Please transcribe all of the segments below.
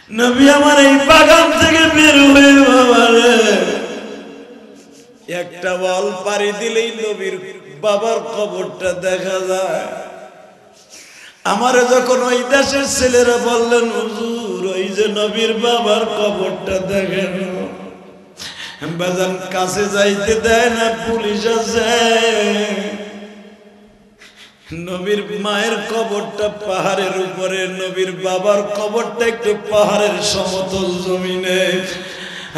নবী আমার এই বাগান থেকে বের হয়ে বাবারে একটা ওয়াল পাড়ি দিলেই নবীর বাবার কবরটা দেখা যায়। আমারে যখন ওই দেশের ছেলেরা বললেন হুজুর ওই যে নবীর বাবার কবরটা দেখেন, বাজান কাছে যাইতে দেয় না, পুলিশ আছে। নবীর মায়ের কবরটা পাহাড়ের উপরে, নবীর বাবার কবরটা একটু পাহাড়ের সমতল জমিনে।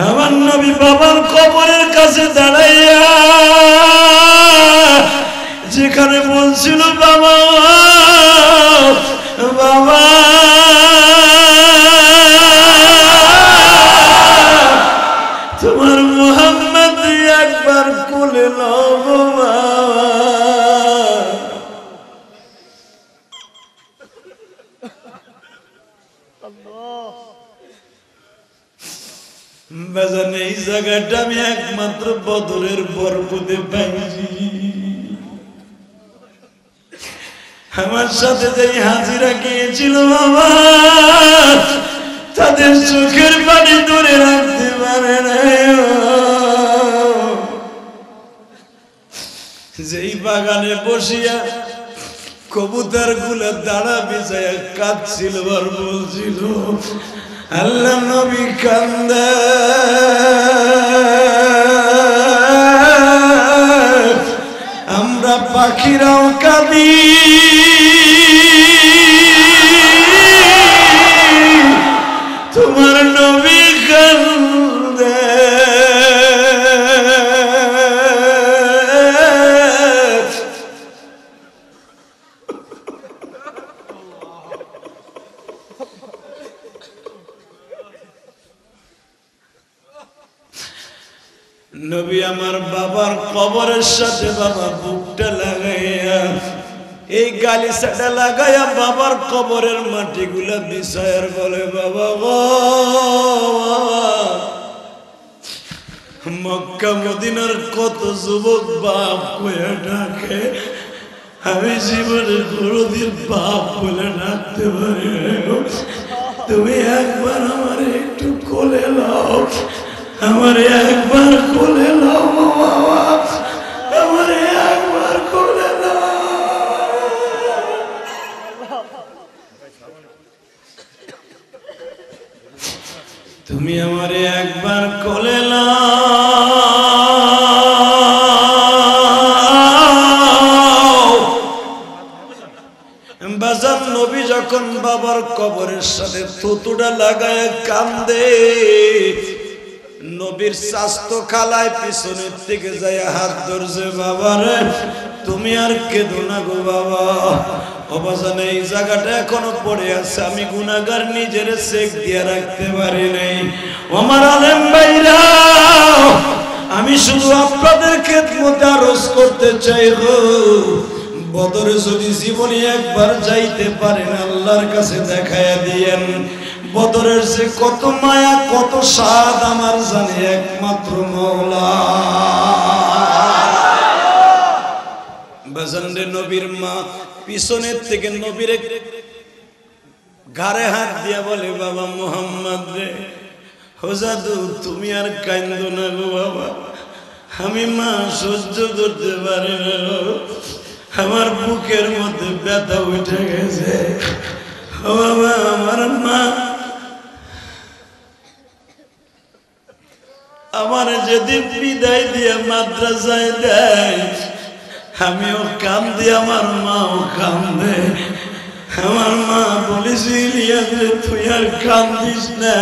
আমার নবী বাবার কবরের কাছে দাঁড়াইয়া যেখানে বলছিল বাবা বাবা তোমার মুহাম্মদ একবার কোলে নাও বাবা। বাজান এই জায়গাটা আমি একমাত্র বদরের বরকতে পাইছি। আমার সাথে যে হাজিরা গিয়েছিল বাবা তাদের চোখের পানি ধরে রাখতে পারে না। যেই বাগানে বসিয়া কবুতর গুলো দাঁড়া বিছায়া কাঁদছিল আর বলছিল আল্লাহ নবী কান্দে, আমরা পাখিরাও কাঁদি, তোমার নবী কান্দে। নবী আমার বাবার কবরের সাথে বাবা বুকটা লাগাইয়া এই গালিচাটা লাগাইয়া বাবার কবরের মাটিগুলা বিছায়ার বলে বাবা গো মক্কা মদিনার কত যুবক বাপ কইয়া ডাকে, আমি জীবনে কোনোদিন বাপ বলে ডাকতে পারি না। তুমি একবার আমার একটু কোলে নাও, আমার একবার কোলে নাও বাবা, আমার একবার কোলে নাও। তুমি আমার একবার কোলে নাও। বাজার নবী যখন বাবার কবরের সাথে থুতুটা লাগায় কান্দে, নবীর স্বাস্থ্য খালায় পিছনের দিকে যায় হাত ধরছে, বাবারে তুমি আর কেঁদো না গো বাবা। অবজানে এই জায়গাটা এখনো পড়ে আছে, আমি গুনাহগার নিজের চেক দিয়ে রাখতে পারি নাই। আমার আলেম ভাইরা আমি শুধু আপনাদের খেদমতে আরজ করতে চাই গো, বদরে যদি জীবনে একবার যাইতে পারেন আল্লাহর কাছে দেখায়া দিয়েন। বদরের যে কত মায়া কত স্বাদ আমার জানে একমাত্র মওলা। বাজানরে নবীর মা পিছনের থেকে নবীর ঘাড়ে হাত দিয়া বলে বাবা মুহাম্মদ রে, হোজাদু তুমি আর কান্দো না গো বাবা, আমি মা সহ্য করতে পারি না, আমার বুকের মধ্যে ব্যথা উঠে গেছে। ও বাবা আমার মা আমার যেদিন বিদায় দিয়ে মাদ্রাসায় দেয় আমিও কান্দে, আমার মাও কান্দে। আমার মা বলেছিল তুই আর কান্দিস না,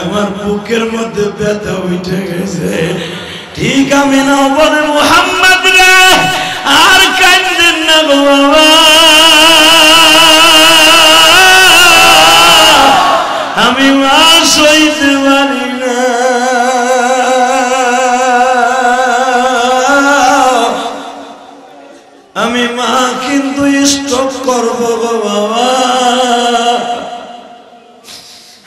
আমার বুকের মধ্যে ব্যথা উঠে গেছে। ঠিক আমি না বলে মুহাম্মদ রে আর কান্দেন না গো বাবা, আমি মা সইতে পারি না। আমি মা কিন্তু স্টপ করবো গো বাবা।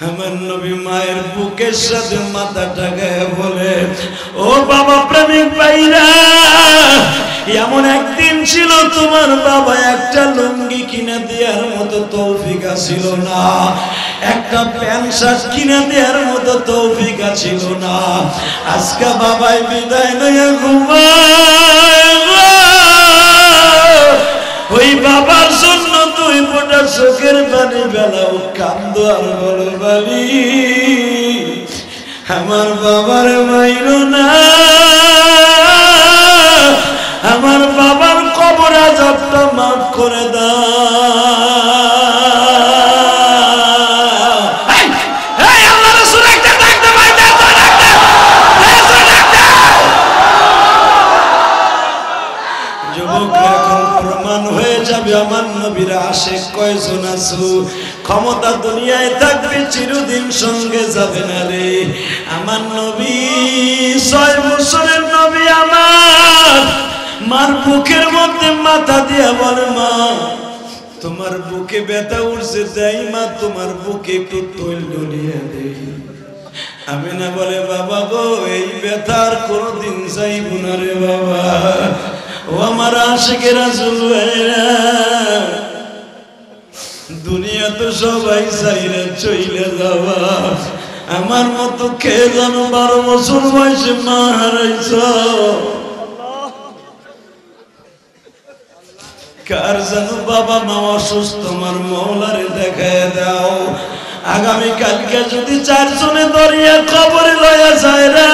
আমার নবী মায়ের বুকের সাথে মাথা ঢাকায় বলে ও বাবা প্রেমিক ভাইরা, এমন একদিন ছিল তোমার বাবা একটা লুঙ্গি কিনে দেওয়ার মতো তৌফিক ছিল না, একটা প্যান্ট শার্ট কিনে দেওয়ার মতো তৌফিক ছিল না। আজকে বাবাই বিদায় নিয়ে ঘুমায়, ওই বাবার জন্য তুই ফোঁটা চোখের পানি বেলাও কান্দ আর বলো বাড়ি আমার বাবার মাইরো না, আমার বাবার কবর আযাবটা মাফ করে দাও। আল্লাহ রাসূল একটা ডাক দে ভাই, যুবকরা এখন প্রমাণ হয়ে যাবে আমার নবীর আশিক কয়জন আছো। ক্ষমতা দুনিয়ায় থাকবে চিরদিন সঙ্গে যাবে না রে। আমার নবী 6 বছরের নবী আমার মার বুকের মধ্যে মাথা দিয়া বলে মা তোমার বুকে ব্যথা উঠছে, তাই মা তোমার বুকে একটু তৈল ডলিয়ে দেই। আমি না বলে বাবা গো এই ব্যথা আর কোনোদিন যাইব না রে বাবা। ও আমার আশিকে রাসূল ভাইরা, দুনিয়া তো সবাই চাইলে চইলে যাওয়া, আমার মতো কে জানো 12 বছর বয়সে মা হারাইছ, কার জানো বাবা মা অসুস্থ, আমার মওলারে দেখায় দাও। আগামী কালকে যদি 4 জনে দরিয়া কবরে লয়া যায় রে,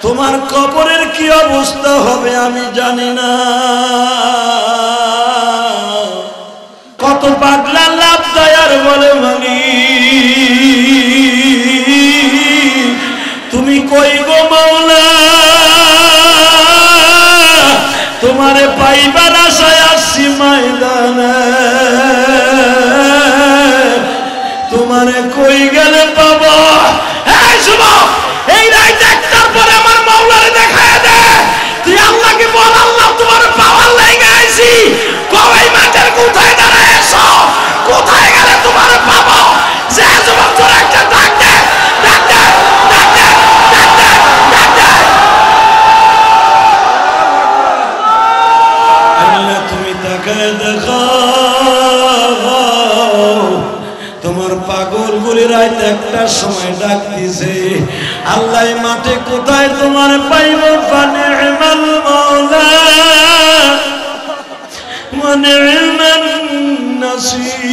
তোমার কবরের কি অবস্থা হবে আমি জানি না। কত পাগলা লাভ দয়ার বলে মানি তুমি কই গো মাওলা, তোমারে পাইবার আশায় আসছি ময়দানে, তোমারে কই গেলে পাবো। এই যুবক এই রাত একটার পরে আমার মাওলারে দেখায় দে, তুই আল্লাহকে বল আল্লাহ তোমার পাওয়ার লাগা আইছি, কই মাঠের কোথায় দাঁড়ায়ছো, কোথায় গেলে তোমার পাবো। যে যুবক তোর একটা ডাক দে, ডাক দে, ডাক দে, ডাক দে, ডাক দে। আল্লাহ তুমি তাকায় দেখো, তোমার পাগল গুলি রাত একটার সময় ডাক দিছে, আল্লাহ মাঠে কোথায় তোমার পাইব। ফানি'মাল মাওলা ওয়া নি'মান নাসীর।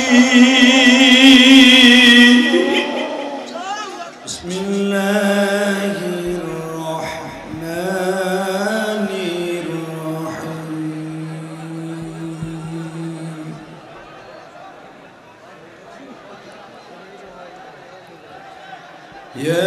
বিসমিল্লাহির রহমানির রহিম। ইয়া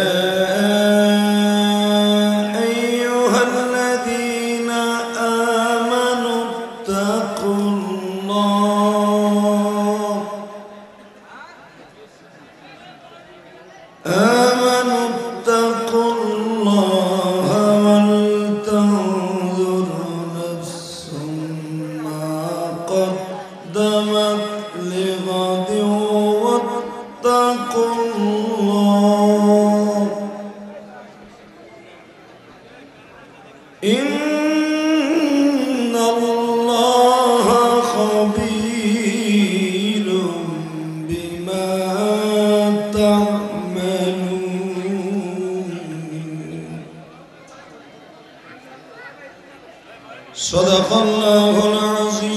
সাদাকাল্লাহুল আযীম।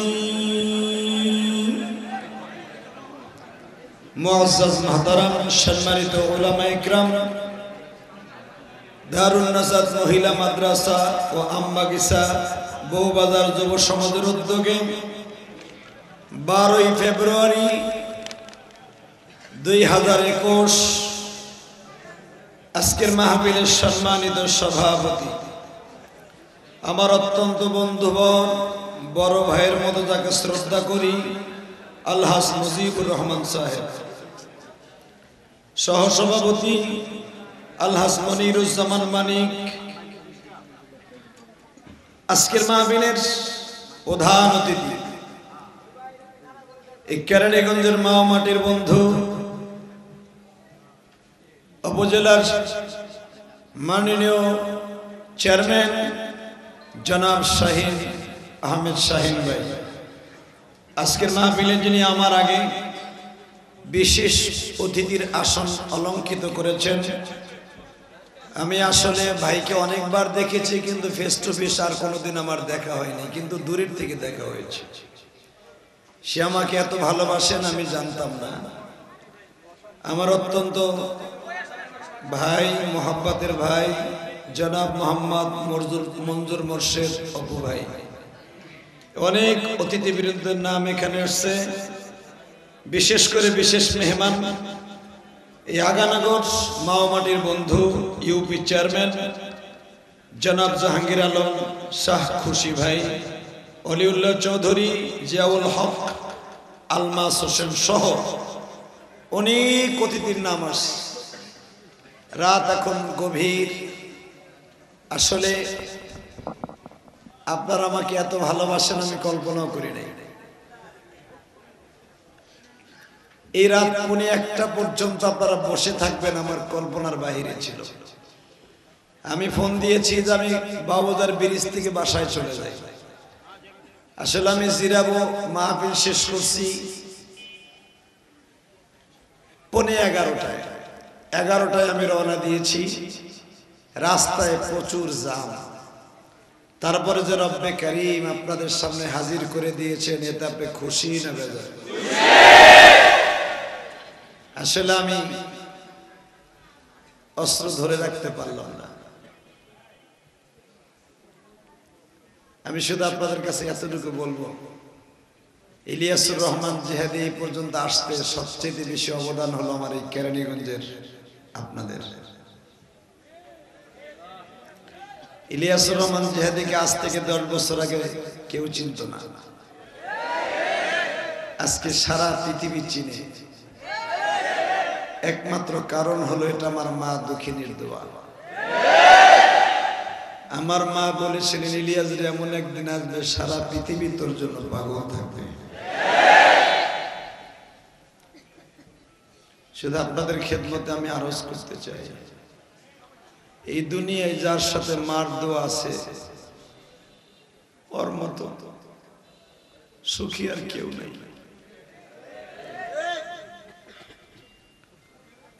মুআজ্জাজ মুহতারাম সম্মানিত উলামায়ে কিরাম, দারুন নাজাত মহিলা মাদ্রাসা ও আমবাগিচা বউবাজার যুব সমাজের উদ্যোগে 12 ফেব্রুয়ারি 2021 আজকের মাহফিলের সম্মানিত সভাপতি, আমার অত্যন্ত বন্ধুবর বড় ভাইয়ের মতো যাকে শ্রদ্ধা করি, আলহাজ মুজিবুর রহমান সাহেব, সহসভাপতি আলহাজ মনিরুজ্জামান মানিক, আজকের মাহফিলের প্রধান অতিথি এই কেরানীগঞ্জের মাওমাটির বন্ধু, উপজেলার মাননীয় চেয়ারম্যান জনাব শাহিন আহমেদ শাহিন ভাই, আজকের মাহফিলে যিনি আমার আগে বিশেষ অতিথির আসন অলঙ্কিত করেছেন। আমি আসলে ভাইকে অনেকবার দেখেছি, কিন্তু ফেস টু ফেস আর কোনোদিন আমার দেখা হয়নি, কিন্তু দূরের থেকে দেখা হয়েছে। সে আমাকে এত ভালোবাসেন আমি জানতাম না। আমার অত্যন্ত ভাই, মোহাব্বতের ভাই জনাব মোহাম্মদ মঞ্জুর মোর্শেদ অপু ভাই। অনেক অতিথিবৃন্দের নাম এখানে আসছে, বিশেষ করে বিশেষ মেহমান এই আগানগর মাওমাটির বন্ধু ইউপি চেয়ারম্যান জনাব জাহাঙ্গীর আলম শাহ খুশি ভাই, অলিউল্লাহ চৌধুরী, জিয়াউল হক, আলমাস হোসেন সহ অনেক অতিথির নাম আসছে। রাত এখন গভীর। আসলে আপনারা আমাকে এত ভালোবাসেন আমি কল্পনাও করি নাই। এই রাত 1:30 পর্যন্ত আপনারা বসে থাকবেন আমার কল্পনার বাহিরে ছিল। আমি ফোন দিয়েছি যে আমি বাবুদার ব্রিজ থেকে বাসায় চলে যাই। আসলে আমি জিরাবো, মাহফিল শেষ করছি 11:15। 11টায় আমি রওনা দিয়েছি। রাস্তায় প্রচুর জাম। তারপরে যে রব্বে কারীম আপনাদের সামনে হাজির করে দিয়েছেন, এতে আপনি খুশি না বেজার? আসলে আমি অস্ত্র ধরে রাখতে পারলাম না। আমি শুধু আপনাদের কাছে এতটুকু বলবো, ইলিয়াসুর রহমান জিহাদি এই পর্যন্ত আসতে সবচেয়ে বেশি অবদান হলো আমার এই কেরানীগঞ্জের আপনাদের। ইলিয়াসুর রহমান জিহাদিকে আজ থেকে 10 বছর আগে কেউ চিনত না। আজকে সারা পৃথিবী চিনে। একমাত্র কারণ হলো এটা আমার মা দক্ষিণীর দোয়া। আমার মা বলেছিলেন, ইলিয়াস রে এমন একদিন আসবে সারা পৃথিবী তোর জন্য পাগল থাকবে। শুধু আপনাদের খেদমতে আমি আরজ করতে চাই, এই দুনিয়ায় যার সাথে মার দোয়া আছে ওর মতো সুখী আর কেউ নেই।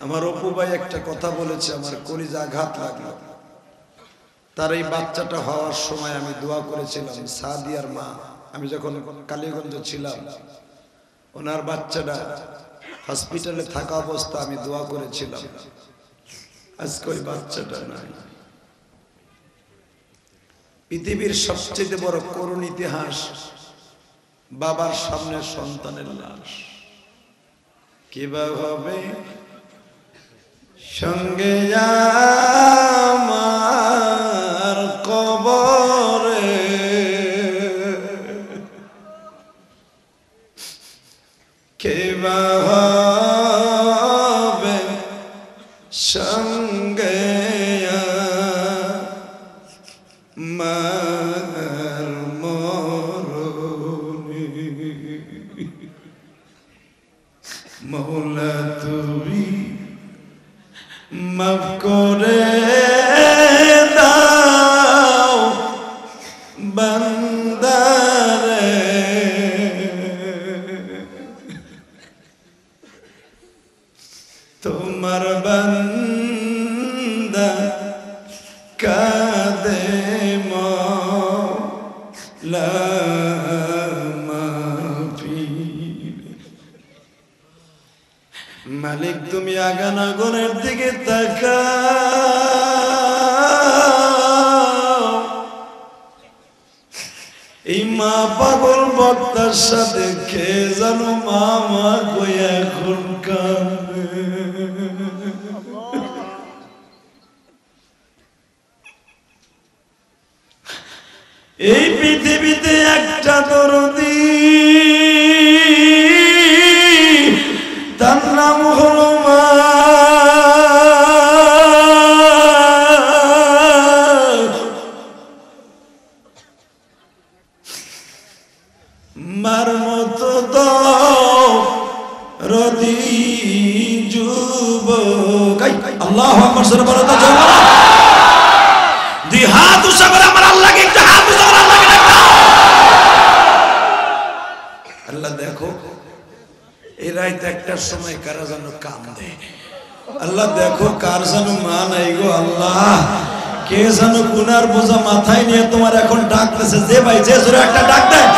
আমার অপু ভাই একটা কথা বলেছে, আমার কলিজা আঘাত লাগলো। তার এই বাচ্চাটা হওয়ার সময় আমি দোয়া করেছিলাম। সাদিয়ার মা, আমি যখন কালীগঞ্জ ছিলাম, ওনার বাচ্চাটা হসপিটালে থাকা অবস্থা আমি দোয়া করেছিলাম। আজকে ওই বাচ্চাটা নাই। পৃথিবীর সবচেয়ে বড় করুণ ইতিহাস, বাবার সামনে সন্তানের লাশ। কিভাবে সঙ্গে আমার কবরে কিভাবে সঙ্গে আমার মরণে মৌলা তুমি মাফ করে দাও বান্দারে, তোমার বান্দা কাঁদে মওলা মাফি। মালিক তুমি আগানগরের দিকে তাকাও। এই মা পাগল বক্তার সাথে কে জানো মামা কই এখন কাঁদে। এই পৃথিবীতে একটা দরদি, তার নাম হলো মা। মার মতো দরদি যুবক, আল্লাহু আকবার, বলো তো দুই হাত উঁচা করে আমার আল্লাহকে একটু হাত উঁচা করে আল্লাহকে ডাকো। আল্লাহ দেখো এই রাইতে একটার সময় কারা যেন কান্দে। আল্লাহ দেখো কার যেন মা নাই গো আল্লাহ, কে যেন গুনার বোঝা মাথায় নিয়ে তোমার এখন ডাকতেছে। যে ভাই যে জোরে একটা ডাক দেয়,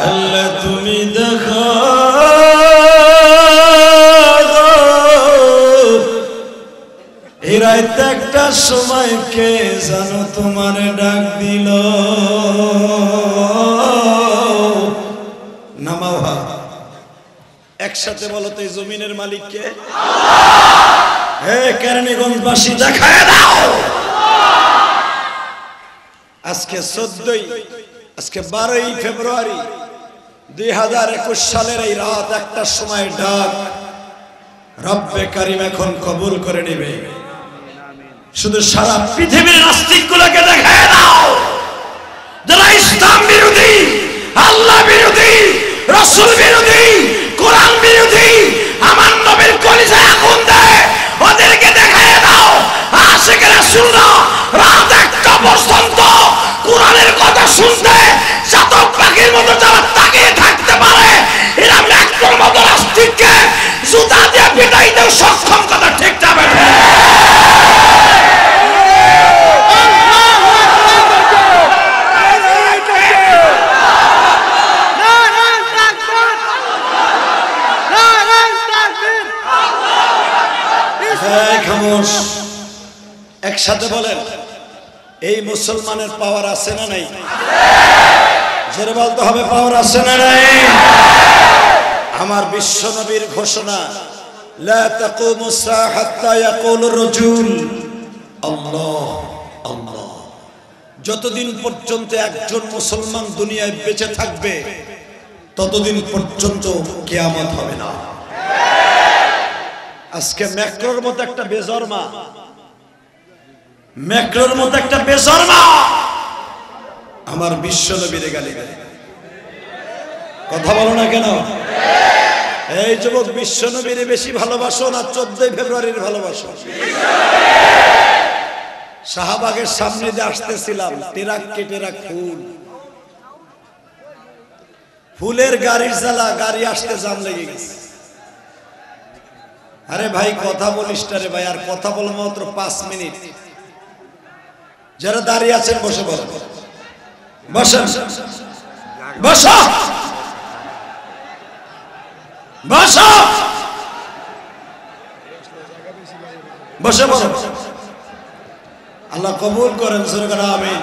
আল্লাহ তুমি দেখো এই রাইতে একটা সময় কে জানো তোমার ডাক দিল। নামাও হাত, একসাথে বলো তো এই জমিনের মালিক কে? হে কেরানীগঞ্জবাসী দেখায় দাও। আজকে 12ই ফেব্রুয়ারি 2021 সালের এই রাত একটার সময় ডাক রব্বে কারিম এখন কবুল করে নেবে। শুধু সারা পৃথিবীর নাস্তিকগুলোকে দেখায় দাও যারা ইসলাম বিরোধী, আল্লাহ বিরোধী, রাসূল বিরোধী, কোরআন বিরোধী, আমার নবীর কলিজায় আগুন দেয়, ওদেরকে দেখায় দাও আশিক রাসূলরা রাত 1টা পর্যন্ত কোরআনের কথা শুনতে চাতক পাখির মতো যারা তাকিয়ে থাকতে পারে, এরা ম্যাক্রোর মতো নাস্তিককে জুতা দিয়ে পিটাইতে সক্ষম। কথা ঠিক না বেঠে? একসাথে বলেন এই মুসলমানের পাওয়ার আছে না নাই? জোরে বলতে হবে পাওয়ার আছে না নাই? আমার বিশ্ব নবীর ঘোষণা, লা তাকুমু সাআ হাত্তা ইয়াকুলু রাজুল আল্লাহ আল্লাহ। যতদিন পর্যন্ত একজন মুসলমান দুনিয়ায় বেঁচে থাকবে ততদিন পর্যন্ত কিয়ামত হবে না। আজকে ম্যাক্রোর মতো একটা বেজরমা, ম্যাক্রোর মতো একটা বেজরমা আমার বিশ্ব নবীর গালি গালি। কথা বলো না কেন? এই যুবক বিশ্ব নবীর বেশি ভালোবাসো না 14ই ফেব্রুয়ারির ভালোবাসো? শাহবাগের সামনে যে আসতেছিলাম, টেরাক ফুল, ফুলের গাড়ির জ্বালা, গাড়ি আসতে জাম লেগে গেছে। আরে ভাই কথা বলিস রে ভাই, আর কথা বলো মাত্র 5 মিনিট। যারা দাঁড়িয়ে আছেন বসে বলেন, বসেন, বসো, বসো, বসে বলো। আল্লাহ কবুল করেন, সরকার আমিন।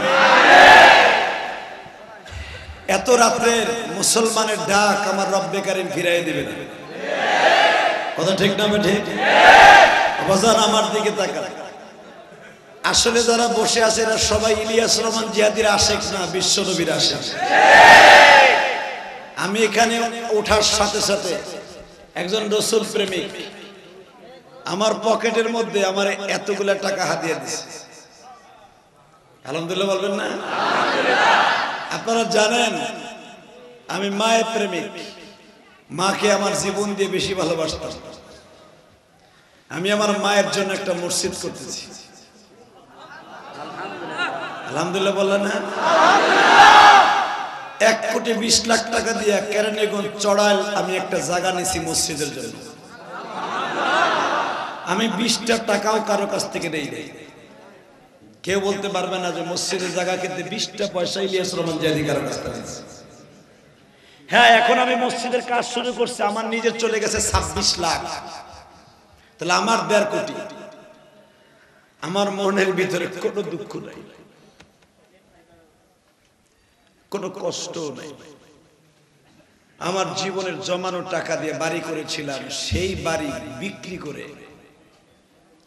এত রাত্রের মুসলমানের ডাক আমার রব্বে কারিম ফিরাই দিবে না। কথা ঠিক না ঠিক? বাজার আমার দিকে তাকান। আসলে যারা বসে আছে এরা সবাই ইলিয়াস রহমান জিহাদির আশেক না, বিশ্ব নবীর আশেক। আমি এখানে ওঠার সাথে সাথে একজন রাসূল প্রেমিক আমার পকেটের মধ্যে আমার এতগুলা টাকা হাতিয়ে দিয়েছে। আলহামদুলিল্লাহ বলবেন না? আপনারা জানেন আমি মায়ের প্রেমিক, মাকে আমার জীবন দিয়ে বেশি ভালোবাসতাম। আমি আমার মায়ের জন্য একটা মসজিদ করতেছি। আলহামদুলিল্লাহ বললেন না? 1,20,00,000 টাকা দিয়ে কেরানীগঞ্জ চড়াইল আমি একটা জায়গা নিয়েছি মসজিদের জন্য। আমি 20টা টাকাও কারো কাছ থেকে নেই নাই। কেউ বলতে পারবে না যে মসজিদের জায়গা কিনতে 20টা পয়সা ইলিয়াস রহমান জিহাদি কারো কাছ থেকে নিয়েছে। হ্যাঁ, এখন আমি মসজিদের কাজ শুরু করছি, আমার নিজের চলে গেছে 26 লাখ। তাহলে আমার 1.5 কোটি। আমার মনের ভিতরে কোনো দুঃখ নাই, কোনো কষ্ট নাই। আমার জীবনের জমানো টাকা দিয়ে বাড়ি করেছিলাম, সেই বাড়ি বিক্রি করে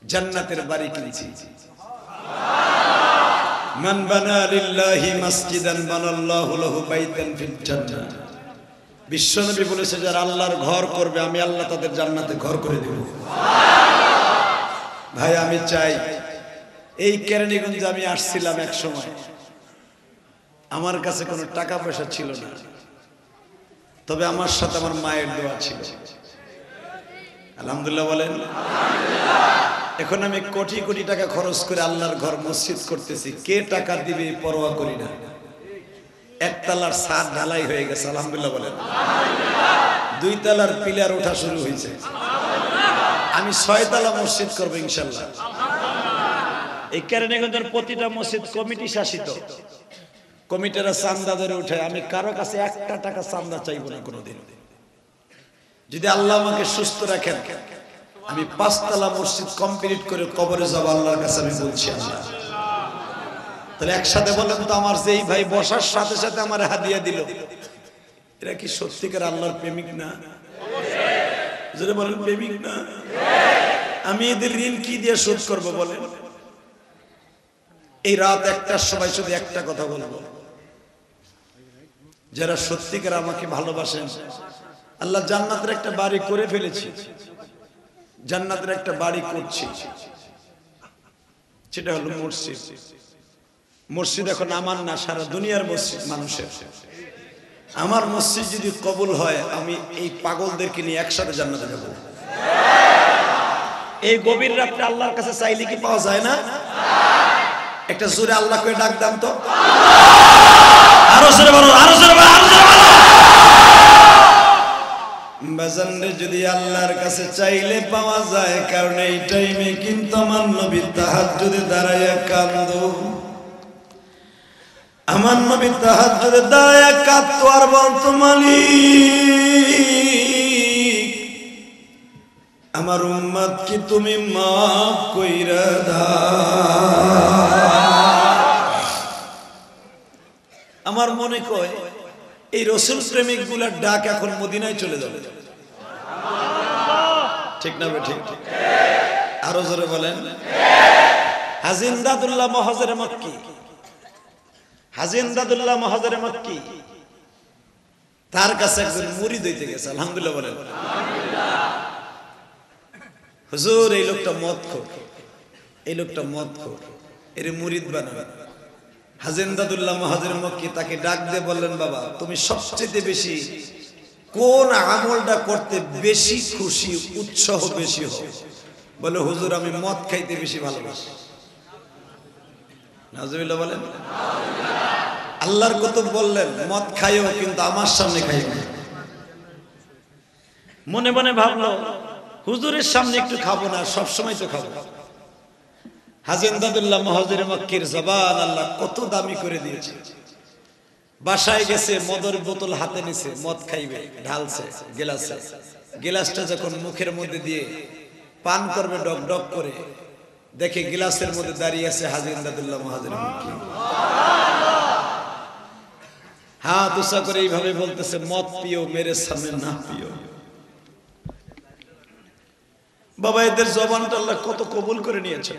জান্নাতের বাড়ি কিনেছি। মান বানা লিল্লাহি মাসজিদান বানাল্লাহু লাহু বাইতান ফিল জান্নাহ। বিশ্বনবী বলেছে যারা আল্লাহর ঘর করবে আমি আল্লাহ তাদের জান্নাতে ঘর করে দেব। ভাই আমি চাই, এই কেরানীগঞ্জে আমি আসছিলাম এক সময়, আমার কাছে কোনো টাকা পয়সা ছিল না। তবে আমার সাথে আমার মায়ের দোয়া ছিল। আলহামদুলিল্লাহ বলেন। এখন আমি কোটি কোটি টাকা খরচ করে আল্লাহর ঘর মসজিদ করতেছি, কে টাকা দিবে পরোয়া করি না। একতলার ছাদ ঢালাই হয়ে গেছে, আলহামদুলিল্লাহ বলেন। 2 তলার পিলার ওঠা শুরু হয়েছে। আমি 6 তলা মসজিদ করবো ইনশাল্লাহ। এই কেরানীগঞ্জের প্রতিটা মসজিদ কমিটি শাসিত, কমিটিরা চান্দা ধরে উঠে। আমি কারো কাছে 1 টাকা চান্দা চাইবো না কোনোদিন। যদি আল্লাহ আমাকে সুস্থ রাখেন, আমি 5 তলা মসজিদ কমপ্লিট করে কবরে যাব আল্লাহর কাছে। আমি বলছি আল্লাহ। তাহলে একসাথে বলেন তো, আমার যেই ভাই বসার সাথে সাথে আমার হাদিয়া দিল, এরা কি সত্যিকার আল্লাহর প্রেমিক না? যদি বলেন প্রেমিক না, আমি এদের ঋণ কি দিয়ে শোধ করব বলেন? এই রাত 1টার সময় শুধু একটা কথা বলবো, যারা সত্যিকার আমাকে ভালোবাসেন, আল্লাহ জান্নাতের একটা বাড়ি করে ফেলেছি, জান্নাতের একটা বাড়ি করছি, সেটা হলো মসজিদ। মসজিদ এখন আমার না, সারা দুনিয়ার মসজিদ মানুষের। আমার মসজিদ যদি কবুল হয়, আমি এই পাগলদেরকে নিয়ে একসাথে জান্নাতে যাব। এই গভীর রাতে আল্লাহর কাছে চাইলে কি পাওয়া যায় না? একটা জোরে আল্লাহ করে ডাক দাম তো, আরো জোরে বলো, আরো জোরে বলো, আরো জোরে বলো। বাজানরে যদি আল্লাহর কাছে চাইলে পাওয়া যায়, কারণ এই টাইমে কিন্তু আমার নবী তাহাজ্জুদে দাঁড়ায়া কান্দো। আমার নবী তাহাজ্জুদে দাঁড়ায়া কাঁদতো আর বলতো, মালিক আমার উম্মত কি তুমি মাফ কইরা দাও। আমার মনে কয় এই রাসূল প্রেমিক গুলার ডাক এখন মদিনায় চলে যাবে, ঠিক না? ঠিক। আরো জোরে বলেন। হাজী ইমদাদুল্লাহ মুহাজিরে মক্কি, হাজী ইমদাদুল্লাহ মুহাজিরে মক্কি, তার কাছে একজন মুরিদ হইতে গেছে। আলহামদুলিল্লাহ বলেন। হুজুর এই লোকটা মদখোর, এই লোকটা মদখোর, এর মুরিদ বানাবেন। হাজী ইমদাদুল্লাহ মুহাজিরে মক্কি তাকে ডাক দিয়ে বললেন, বাবা তুমি সবচেয়ে বেশি কোন আমলটা করতে বেশি খুশি, উৎসাহ বেশি হয়? বলে, হুজুর আমি মদ খাইতে বেশি ভালোবাসি। নাউজুবিল্লাহ বলেন। আল্লাহর কুতুব বললেন, মদ খাইও কিন্তু আমার সামনে খাইও না। মনে মনে ভাবলো, হুজুরের সামনে একটু খাবো না, সব সময় তো খাবো। হাজী ইমদাদুল্লাহ মুহাজিরে মক্কির জবান আল্লাহ কত দামি করে দিয়েছে। বাসায় গেছে, মদের বোতল হাতে নিছে, মদ খাইবে, ঢালছে গেলাসে। গেলাসটা যখন মুখের মধ্যে দিয়ে পান করবে ডক ডক করে, দেখে গিলাসের মধ্যে দাঁড়িয়ে আছে হাজী ইমদাদুল্লাহ মুহাজিরে মক্কি। হাত উঁচা করে এইভাবে বলতেছে, মদ পিও মেরে সামনে না পিও। বাবা এদের জবানটা আল্লাহ কত কবুল করে নিয়েছে।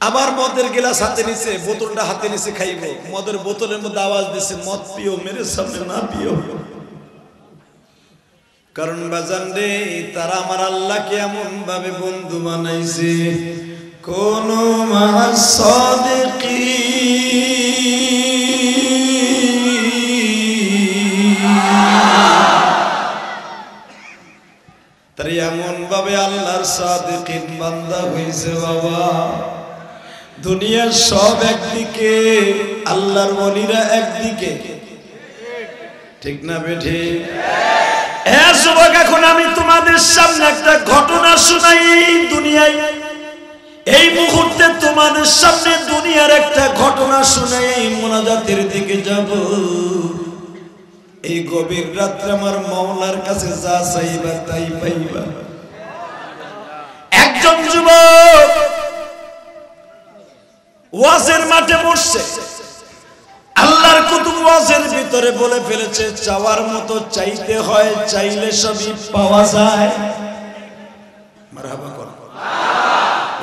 আবার মদের গিলাস হাতে নিছে, বোতলটা হাতে নিছে খাইবো, মদের বোতলের মধ্যে আওয়াজ দিছে, মদ পিও মেরে সামনে না পিও। কারণ বাজান রে, তারা আমার আল্লাহকে এমন ভাবে বন্ধু বানাইছে, কোন মা'আস সাদিকিন, তারা এমন ভাবে আল্লাহর সাদিকিন বান্দা হইছে। বাবা দুনিয়ার সব একদিকে, আল্লাহর ওলিরা একদিকে, ঠিক না বেঠি? হ্যাঁ যুবক, এখন আমি তোমাদের সামনে একটা ঘটনা শোনাই। দুনিয়ায় এই মুহূর্তে তোমাদের সামনে দুনিয়ার একটা ঘটনা শোনাই, মোনাজাতের দিকে যাব। এই গভীর রাত্রে আমার মাওলার কাছে যা চাইবা তাই পাইবা। একজন যুবক ওয়াজের মাঠে বসছে, আল্লাহর কুতুব ওয়াজের ভিতরে বলে ফেলেছে, চাওয়ার মতো চাইতে হয়, চাইলে সবই পাওয়া যায়। মারহাবা করো।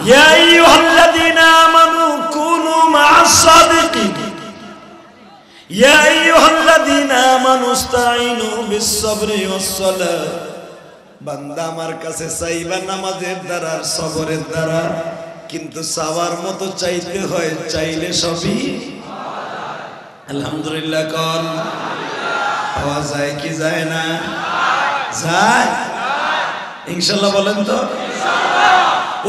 ইয়া আইয়ুহাল্লাযীনা আমানু কুনু মা'আস সাদিকিন, ইয়া আইয়ুহাল্লাযীনা আমানু ইসতাঈনু বিস-সাবরি ওয়াস-সালাহ। বান্দা আমার কাছে চাইবা নামাজের দ্বারা আর সবরের দ্বারা, কিন্তু চাওয়ার মতো চাইতে হয়, চাইলে সবই। আলহামদুলিল্লাহ কোন আওয়াজ যায় কি যায় না যায় ইনশাআল্লাহ বলেন তো ইনশাআল্লাহ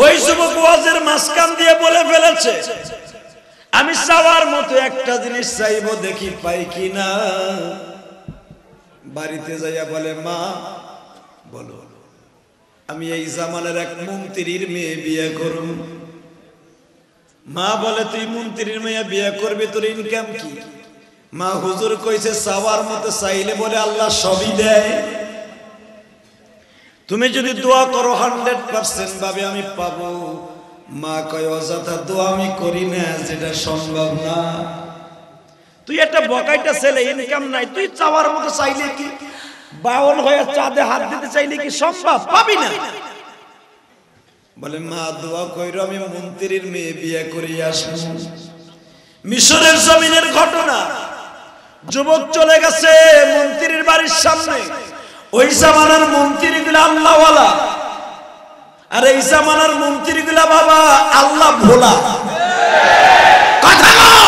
ওই যুবক ওয়াজের মাসকান দিয়ে বলে ফেলেছে আমি চাওয়ার মতো একটা জিনিস চাইবো দেখি পাই কিনা বাড়িতে যাইয়া বলে মা বলো আমি এই জামানার এক মন্ত্রীর মেয়ে বিয়ে করব মা বলে তুই মন্ত্রীর মেয়ে বিয়ে করবি তোর ইনকাম কি মা হুজুর কইছে চাওয়ার মতো চাইলে বলে আল্লাহ সবই দেয় তুমি যদি দোয়া করো 100% ভাবে আমি পাবো মা কয় অযথা দোয়া আমি করি না যেটা সম্ভব না তুই একটা বকাইটা ছেলে ইনকাম নাই তুই চাওয়ার মতো চাইলে কি বাউল হয়ে চাঁদে হাত দিতে চাইলে কি সম্ভব পাবি না বলে মা দোয়া কইরো আমি মন্ত্রীর মেয়ে বিয়ে করে আসবো মিশরের জমিনের ঘটনা যুবক চলে গেছে মন্ত্রীর বাড়ির সামনে ওই জামানার মন্ত্রীগুলো আল্লাহওয়ালা আর এই জামানার মন্ত্রীগুলো বাবা আল্লাহ ভোলা কথা বলো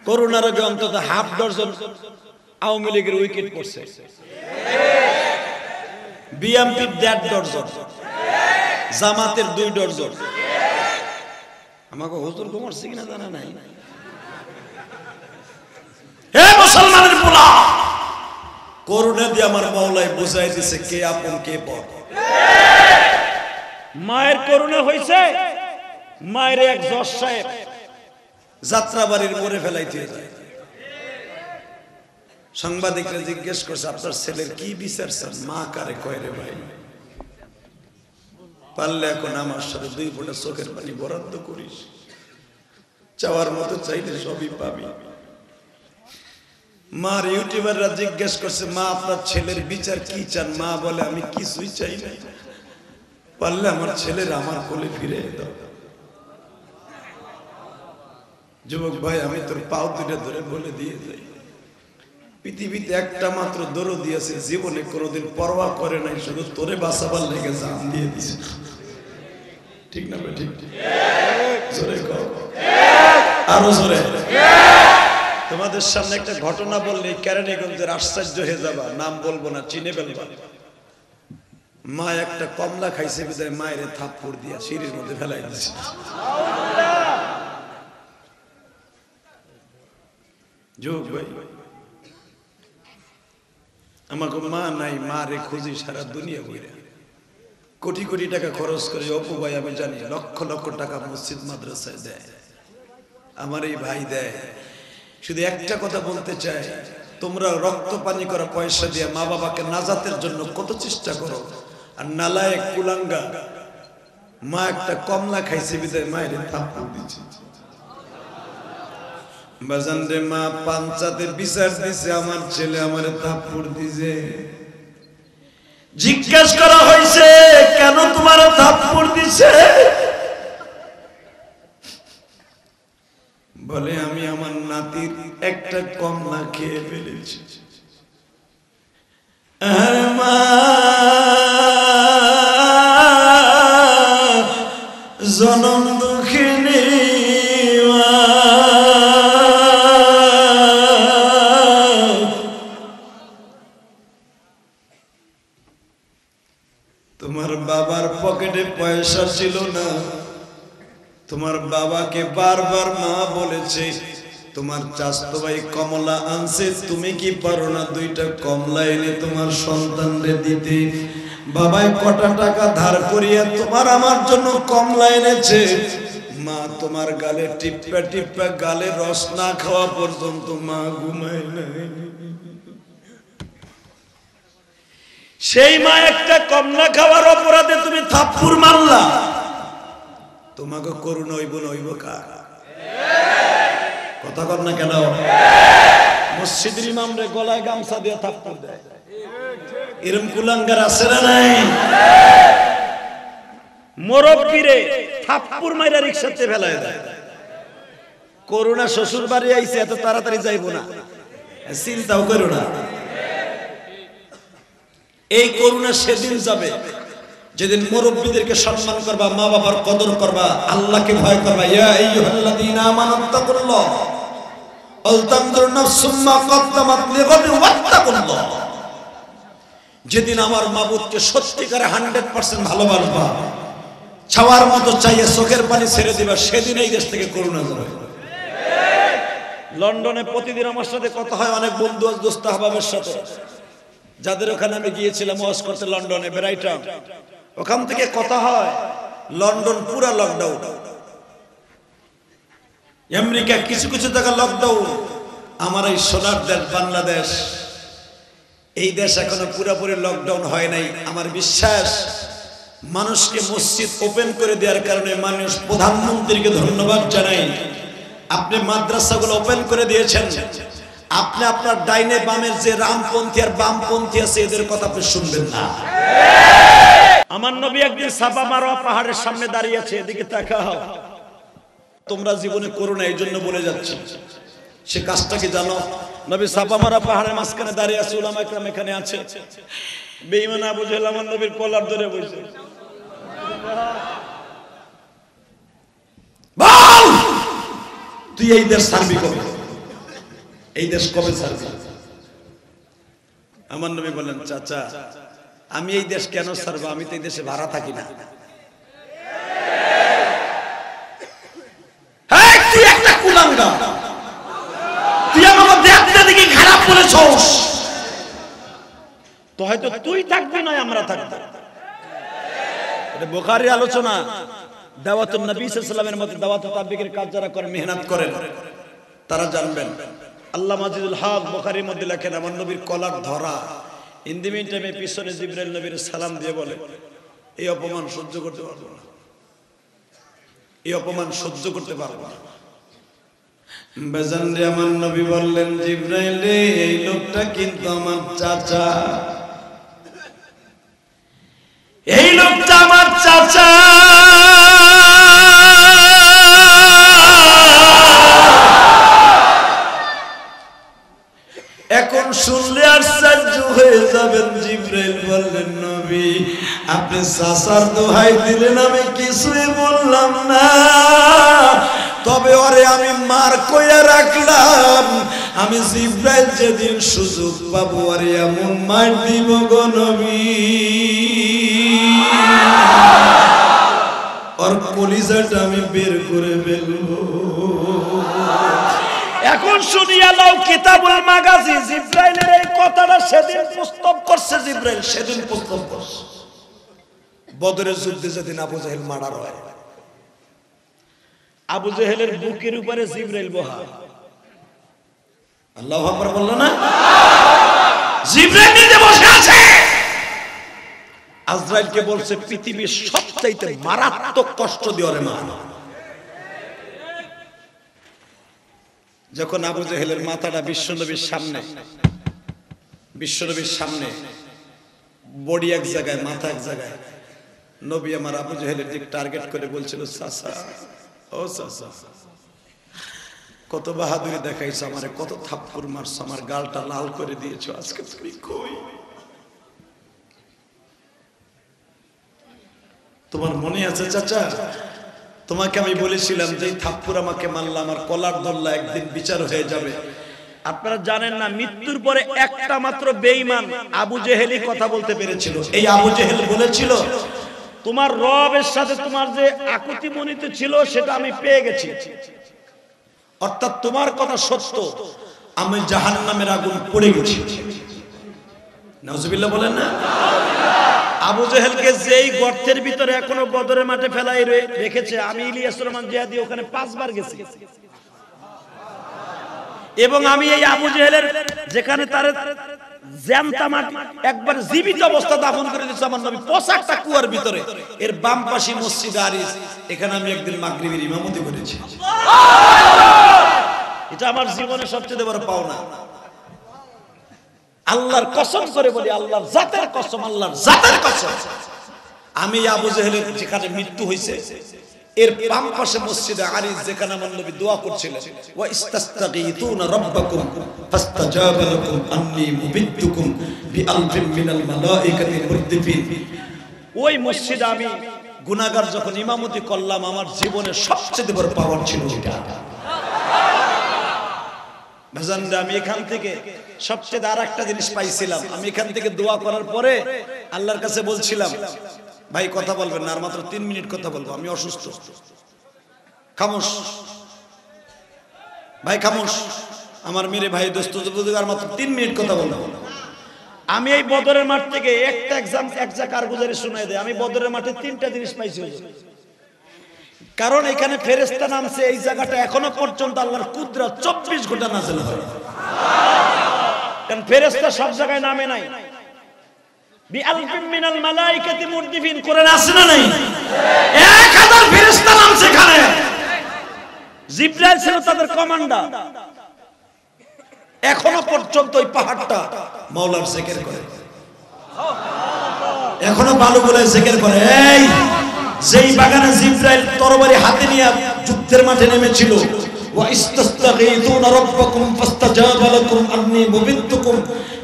করোনার আগে অন্তত হাফ ডজন আওয়ামী লীগের উইকেট পড়ছে বিএমপির 1.5 ডজন জামাতের 2 ডজন আমাকে হুজুর কমারছে কিনা জানা নাই হে মুসলমানের পোলা করোনা দিয়ে আমার মাওলাই বুঝাই দিছে কে আপন কে পর মায়ের করোনা হইছে মায়ের এক জজ সাহেব যাত্রাবাড়ির মোড়ে ফেলাইতে যায় সাংবাদিকরা জিজ্ঞেস করছে আপনার ছেলের কি বিচার স্যার মা কারে কয় রে ভাই পারলে এখন আমার সাথে 2 ফোঁটা চোখের পানি বরাদ্দ করিস চাওয়ার মতো চাইলে সবই পাবি মার ইউটিউবাররা জিজ্ঞেস করছে মা আপনার ছেলের বিচার কি চান মা বলে আমি কিছুই চাই না পারলে আমার ছেলের আমার কোলে ফিরে দাও যুবক ভাই আমি তোর পাও দুটো ধরে বলে দিয়ে যাই পৃথিবীতে একটা মাত্র দরদি আছে জীবনে কোনোদিন পরোয়া করে নাই শুধু তোরে বাঁচাবার লেগে জান দিয়ে দিছে ঠিক না ঠিক জোরে কও আরো জোরে তোমাদের সামনে একটা ঘটনা বললে কেরানীগঞ্জের আশ্চর্য হয়ে যাবা নাম বলবো না চিনে ফেলবা মা একটা কমলা খাইছে বিদায় মায়ের থাপ্পড় দিয়া সিঁড়ির মধ্যে ফেলাই দিছে যোগ ভাই আমাকে মা নাই মা রে খুঁজি সারা দুনিয়া ঘুরে কোটি কোটি টাকা খরচ করে অপু ভাই আমি জানি লক্ষ লক্ষ টাকা মসজিদ মাদ্রাসায় দেয় আমার এই ভাই দেয় শুধু একটা কথা বলতে চাই তোমরা রক্ত পানি করা পয়সা দিয়ে মা বাবাকে নাজাতের জন্য কত চেষ্টা করো আর নালায়েক কুলাঙ্গা মা একটা কমলা খাইছে বিদায় মায়ের থাপ্পড় দিচ্ছে বাজান রে মা পাঞ্চাতে বিচার দিছে আমার ছেলে আমারে থাপ্পড় দিছে জিজ্ঞেস করা হয়েছে কেন তোমার থাপ্পড় দিছে বলে আমি আমার নাতির একটা কমলা খেয়ে ফেলেছি আরে মা জনম দুঃখিনী তোমার বাবার পকেটে পয়সা ছিল না তোমার বাবাকে বারবার মা বলেছে তোমার চাচতো ভাই কমলা আনছে তুমি কি পারো না 2টা কমলা এনে তোমার সন্তানরে দিতে বাবাই কটা টাকা ধার করিয়া তোমার আমার জন্য কমলা এনেছে মা তোমার গালে টিপ্পা টিপ্পা গালে রস না খাওয়া পর্যন্ত মা ঘুমায় নাই সেই মা একটা কমলা খাওয়ার অপরাধে তুমি থাপ্পড় মারলা তোমাকে করুণা হইব না হইব কার কথা কর না কেন মসজিদের ইমাম রে গলায় গামছা দিয়ে থাপ্পড় দেয় এরকম কুলাঙ্গার আছে না নাই মুরব্বিরে থাপ্পড় মাইরা রিকশাতে ফেলায় দেয় করুণা শ্বশুর বাড়ি আইছে এত তাড়াতাড়ি যাইবো না চিন্তাও করো না এই করুণা সেদিন যাবে যেদিন মুরব্বিদেরকে সম্মান করবা, মা বাবার কদর করবা, আল্লাহকে ভয় করবা। ইয়া আইয়ুহাল্লাযীনা আমানুত্তাকুল্লাহ ওয়াল তানজুর নাফসুম মা কদ্দামাত লিগাদিন ওয়াত্তাকুল্লাহ। যেদিন আমার মাবুদকে সত্যিকারে 100% ভালোবাসবা, ছাওয়ার মতো চাইয়ে চোখের পানি ছেড়ে দিবা, সেদিন এই দেশ থেকে করুণা যাবে। লন্ডনে প্রতিদিন আমার সাথে কথা হয় অনেক বন্ধু দোস্ত আহবাবের সাথে, যাদের ওখানে আমি গিয়েছিলাম ওয়াজ করতে লন্ডনে ব্রাইটন, ওখান থেকে কথা হয় লন্ডন পুরা লকডাউন, আমেরিকা কিছু কিছু জায়গা লকডাউন। আমার এই সোনার দেশ বাংলাদেশ, এই দেশ এখনো পুরোপুরি লকডাউন হয় নাই। আমার বিশ্বাস মানুষকে মসজিদ ওপেন করে দেওয়ার কারণে মানুষ প্রধানমন্ত্রীকে ধন্যবাদ জানাই। আপনি মাদ্রাসাগুলো ওপেন করে দিয়েছেন, আপনি আপনার ডাইনে বামের যে রামপন্থী আর বামপন্থী আছে এদের কথা আপনি শুনবেন না। আমার নবী একদিন সাফা মারওয়া পাহাড়ের সামনে দাঁড়িয়ে আছে, এদিকে তাকাও। তোমরা জীবনে করো না, এই জন্য বলে যাচ্ছি। সে কাজটা কি জানো? নবী সাফা মারওয়া পাহাড়ের মাঝখানে দাঁড়িয়ে আছে, উলামা ইকরাম এখানে আছে। বেঈমান আবু জাহেল আমার নবীর কলার ধরে বসে, বল তুই এই দেশ ছাড়বি কবে? এই দেশ কবে ছাড়বি? আমার নবী বলেন, চাচা আমি এই দেশ কেন ছাড়বো? আমি তো এই দেশে ভাড়া থাকি না। তুই একটা কুলাঙ্গা, তুই আমাকে দেখতে দেখি খারাপ বলেছস, তো হয়তো তুই থাকবি নয় আমরা থাকবো। এটা বুখারীর আলোচনা। দাওয়াতুন নবী সাল্লাল্লাহু আলাইহি ওয়াসাল্লামের মধ্যে দাওয়াতুত তাবলীগের কাজ যারা করেন, মেহনত করেন, তারা জানবেন। আল্লাহ মাজিদুল হক বুখারীর মধ্যে লেখেন, আমার নবীর কলার ধরা। ইন দি মিন টাইমে পিছনে জিবরাইল নবীর সালাম দিয়ে বলে, এই অপমান সহ্য করতে পারবো না, এই অপমান সহ্য করতে পারবো না। বেজান রে, আমার নবী বললেন, জিবরাইল রে, এই লোকটা কিন্তু আমার চাচা, এই লোকটা আমার চাচা। এখন শুনলে আশ্চর্য হয়ে যাবেন। জিবরাইল বললেন, নবী আপনি চাচার দোহাই দিলেন, আমি কিছুই বললাম না, তবে ওরে আমি মার কইয়া রাখলাম। আমি জিবরাইল যেদিন সুযোগ পাবো ওরে এমন মার দিব গো নবী, ওর কলিজাটা আমি বের করে ফেলবো। এখন শুনিয়া লাও কিতাবুল মাগাজি, জিবরাইলের এই কথাটা সেদিন প্রস্তাব করছে। জিবরাইল সেদিন প্রস্তাব করছে বদরের যুদ্ধে, যেদিন আবু জাহেল মার্ডার হয়। আবু জাহেলের বুকের উপরে জিবরাইল বহা। আল্লাহু আকবার বললো না? জিবরাইল নিজে বসে আছে। আজরাইলকে বলছে, পৃথিবীর সবচাইতে মারাত্মক কষ্ট দিও রে মা। যখন আবু জাহেলের মাথাটা বিশ্বনবীর সামনে, বডি এক জায়গায়, মাথা এক জায়গায়, নবী আমার আবু জাহেলের দিক টার্গেট করে বলছিল, চাচা ও চাচা, কত বাহাদুরি দেখাইছো আমারে, কত থাপ্পড় মারছো, আমার গালটা লাল করে দিয়েছো, আজকে তুমি কই? তোমার মনে আছে চাচা, তোমাকে আমি বলেছিলাম যে থাপ্পড় আমাকে মারলা, আমার কলার ধরলা, একদিন বিচার হয়ে যাবে। আপনারা জানেন না, মৃত্যুর পরে একটা মাত্র বেঈমান আবু জেহেলই কথা বলতে পেরেছিল। এই আবু জেহেল বলেছিল, তোমার রবের সাথে তোমার যে আকুতি মনিত ছিল সেটা আমি পেয়ে গেছি, অর্থাৎ তোমার কথা সত্য, আমি জাহান্নামের আগুন পড়ে গেছি। নাউজুবিল্লাহ বলেন না? আবু জেহেলকে যেই গর্তের ভিতরে এখনো বদরের মাঠে ফেলাই রেখেছে, আমি ইলিয়াসুর রহমান জিহাদি ওখানে 5 বার গেছি, এবং আমি এই আবু জেহেলের যেখানে তার জ্যান্ত মাটি একবার জীবিত অবস্থা দাফন করে দিয়েছে আমার নবী, 50টা কুয়ার ভিতরে, এর বাম পাশে মসজিদ আরিস, এখানে আমি একদিন মাগরিবের ইমামতি করেছি। এটা আমার জীবনের সবচেয়ে বড় পাওনা। আল্লাহর কসম করে বলি, আল্লাহর জাতের কসম, আল্লাহর জাতের কসম, আমি আবু জেহেলের যেখানে মৃত্যু হয়েছে এর বাম পাশে মসজিদে আরিস, যেখানে আমার নবী দোয়া করছিলেন, ওয়া ইস্তাস্তাগীতুনা রাব্বাকুম ফাস্তাজাবা লাকুম আন্নী মুবিদ্দুকুম বিআলফিন মিনাল মালাইকাতি মুরদিফিন ওই মসজিদে আমি গুনাহগার যখন ইমামতি করলাম, আমার জীবনের সবচেয়ে বড় পাওয়ার ছিল এটা। আমি এখান থেকে সবচেয়ে আর একটা জিনিস পাইছিলাম, আমি এখান থেকে দোয়া করার পরে আল্লাহর কাছে বলছিলাম, ভাই কথা বলবেন না, আর মাত্র 3 মিনিট কথা বলবো, আমি অসুস্থ। খামোশ ভাই, খামোশ। আমার মেরে ভাই দোস্ত আর মাত্র 3 মিনিট কথা বলবো। আমি এই বদরের মাঠ থেকে একটা একটা কারগুজারি শুনাই দেয়, আমি বদরের মাঠে 3টা জিনিস পাইছি। কারণ এখানে ফেরেশতা নামছে, এই জায়গাটা এখনো পর্যন্ত আল্লাহর কুদরত 24 ঘন্টা নাযিল হয়। কারণ ফেরেশতা সব জায়গায় নামে নাই। বিআলফিন মিনাল মালাইকাতি মুরদিফিন, কোরআন আছে না নাই? 1000 ফেরেশতা নামছে এখানে। জিবরাইল ছিল তাদের কমান্ডার। এখনো পর্যন্ত ওই পাহাড়টা মাওলার জিকির করে, এখনো ভালো বলে জিকির করে। এই যেই বাগানে জিবরাইল তরবারি হাতে নিয়ে যুদ্ধের মাঠে নেমেছিল, ওয়া ইস্তাগীথুনা রাব্বাকুম ফাস্তাজাবা লাকুম আন্নী মুবিত্তুকুম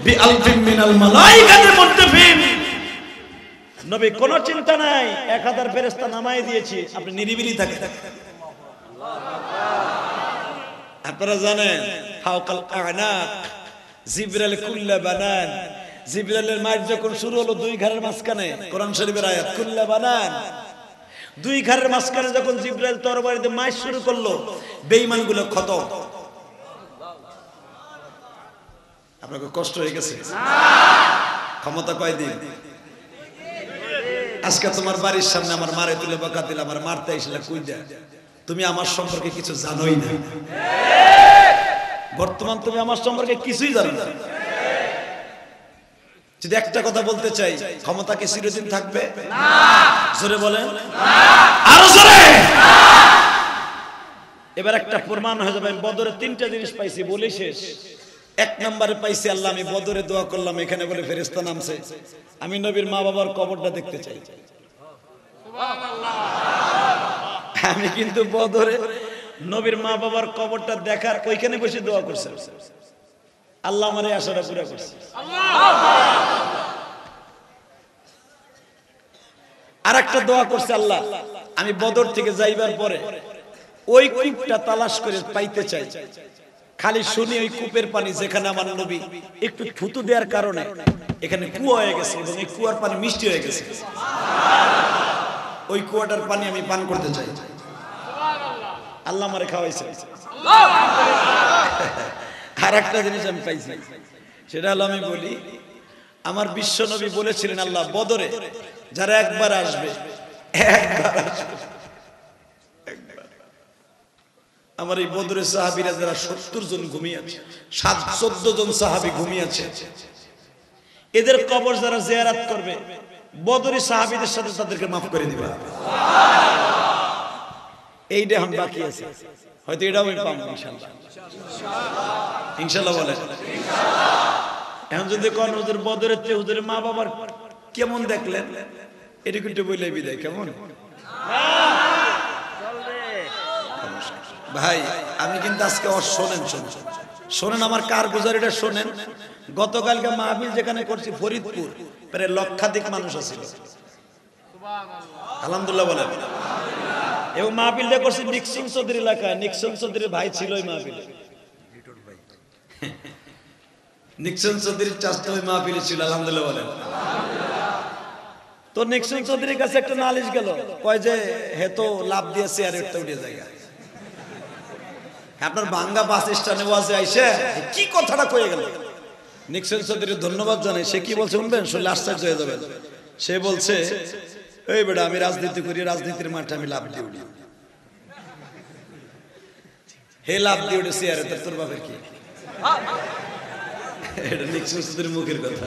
বিআলফিন মিনাল মালাইকাতি মুরদিফিন। নবী কোনো চিন্তা নাই, 1000 ফেরেশতা নামাই দিয়েছি, আপনি নিরিবিলি থাকেন। আপনারা জানেন ফাওকাল আনাক জিবরাইল কুল্লা বানান, জিবরাইলের মাঠ যখন শুরু হলো 2 ঘরের মাঝখানে, কোরআন শরীফের আয়াত কুল্লা বানান, 2 ঘরের মাঝখানে যখন জিবরাইল তরবারিতে মাইর শুরু করলো, বেঈমানগুলো খতম। আপনাকে কষ্ট হয়ে গেছে? ক্ষমতা কয়দিন? আজকে তোমার বাড়ির সামনে আমার মারে তুলে বকা দিলে, আমার মারতে আইসলে কইদা তুমি আমার সম্পর্কে কিছু জানোই না। বর্তমান তুমি আমার সম্পর্কে কিছুই জানো না। যদি একটা কথা বলতে চাই, ক্ষমতা কি চিরদিন থাকবে? না। জোরে বলেন না। আরো জোরে না। এবার একটা প্রমাণ হয়ে যাবে। আমি বদরে 3টা জিনিস পাইছি, বলি শেষ। 1 নম্বরে পাইছি আল্লাহ, আমি বদরে দোয়া করলাম, এখানে বলে ফেরেশতা নামছে, আমি নবীর মা বাবার কবরটা দেখতে চাই। সুবহানাল্লাহ। আমি কিন্তু বদরে নবীর মা বাবার কবরটা দেখার ওইখানে বসে দোয়া করছি, আল্লাহ আমারে আশাটা পুরা করছে। আর একটা দোয়া করছে, আল্লাহ আমি বদর থেকে যাইবার পরে ওই কূপটা তালাশ করে পাইতে চাই। খালি শুনি ওই কূপের পানি, যেখানে আমার নবী একটু থুতু দেওয়ার কারণে এখানে কুয়া হয়ে গেছে, এবং এই কুয়ার পানি মিষ্টি হয়ে গেছে। ওই কুয়াটার পানি আমি পান করতে চাই। আল্লাহ আমারে খাওয়াইছে। আর একটা জিনিস আমি পাইছি, সেটা হলো, আমি বলি, আমার বিশ্ব নবী বলেছিলেন, আল্লাহ বদরে যারা একবার আসবে, আমার এই বদরের সাহাবীরা যারা 70 জন ঘুমিয়ে আছে, 14 জন সাহাবী ঘুমিয়ে আছে, এদের কবর যারা জিয়ারত করবে, বদরি সাহাবীদের সাথে তাদেরকে মাফ করে দিবা। এইটা এখন বাকি আছে, হয়তো এটাও আমি পাবো ইনশাআল্লাহ। ইনশাআল্লাহ বলেন ইনশাআল্লাহ। এখন যদি কোন হুজুর বদরের চেয়ে হুজুরের মা বাবার কেমন দেখলেন, এটা কিন্তু বলে বিদায় কেমন? ভাই আমি কিন্তু আজকে শোনেন আমার কারগুজারিটা শোনেন। গতকালকে মাহফিল যেখানে করছি ফরিদপুর, প্রায় লক্ষাধিক মানুষ আছে, আলহামদুলিল্লাহ বলেন। এবং মাহফিলটা করছি নিক্সন চৌধুরী এলাকায়, নিক্সন চৌধুরীর ভাই ছিল ওই মাহফিলে, নিক্সন চৌধুরীর চাচা ওই মাহফিলে ছিল, আলহামদুলিল্লাহ বলেন। তো নিক্সন চৌধুরীর কাছে একটা নালিশ গেল, কয় যে হে তো লাভ দিয়েছে আর একটা উঠে জায়গা। আপনার ভাঙ্গা বাস স্ট্যান্ডে ওয়াজে আইসে কি কথাটা কয়ে গেল, নিক্সন চৌধুরী ধন্যবাদ জানাই। সে কি বলছে শুনবেন, শুনলে আশ্চর্য হয়ে যাবেন। সে বলছে, এই বেটা আমি রাজনীতি করি, রাজনীতির মাঠে আমি লাভ দিয়ে উঠি। হে লাভ দিয়ে উঠেছি, আরে তোর বাপের কি? এটা নিক্সন চৌধুরীর মুখের কথা,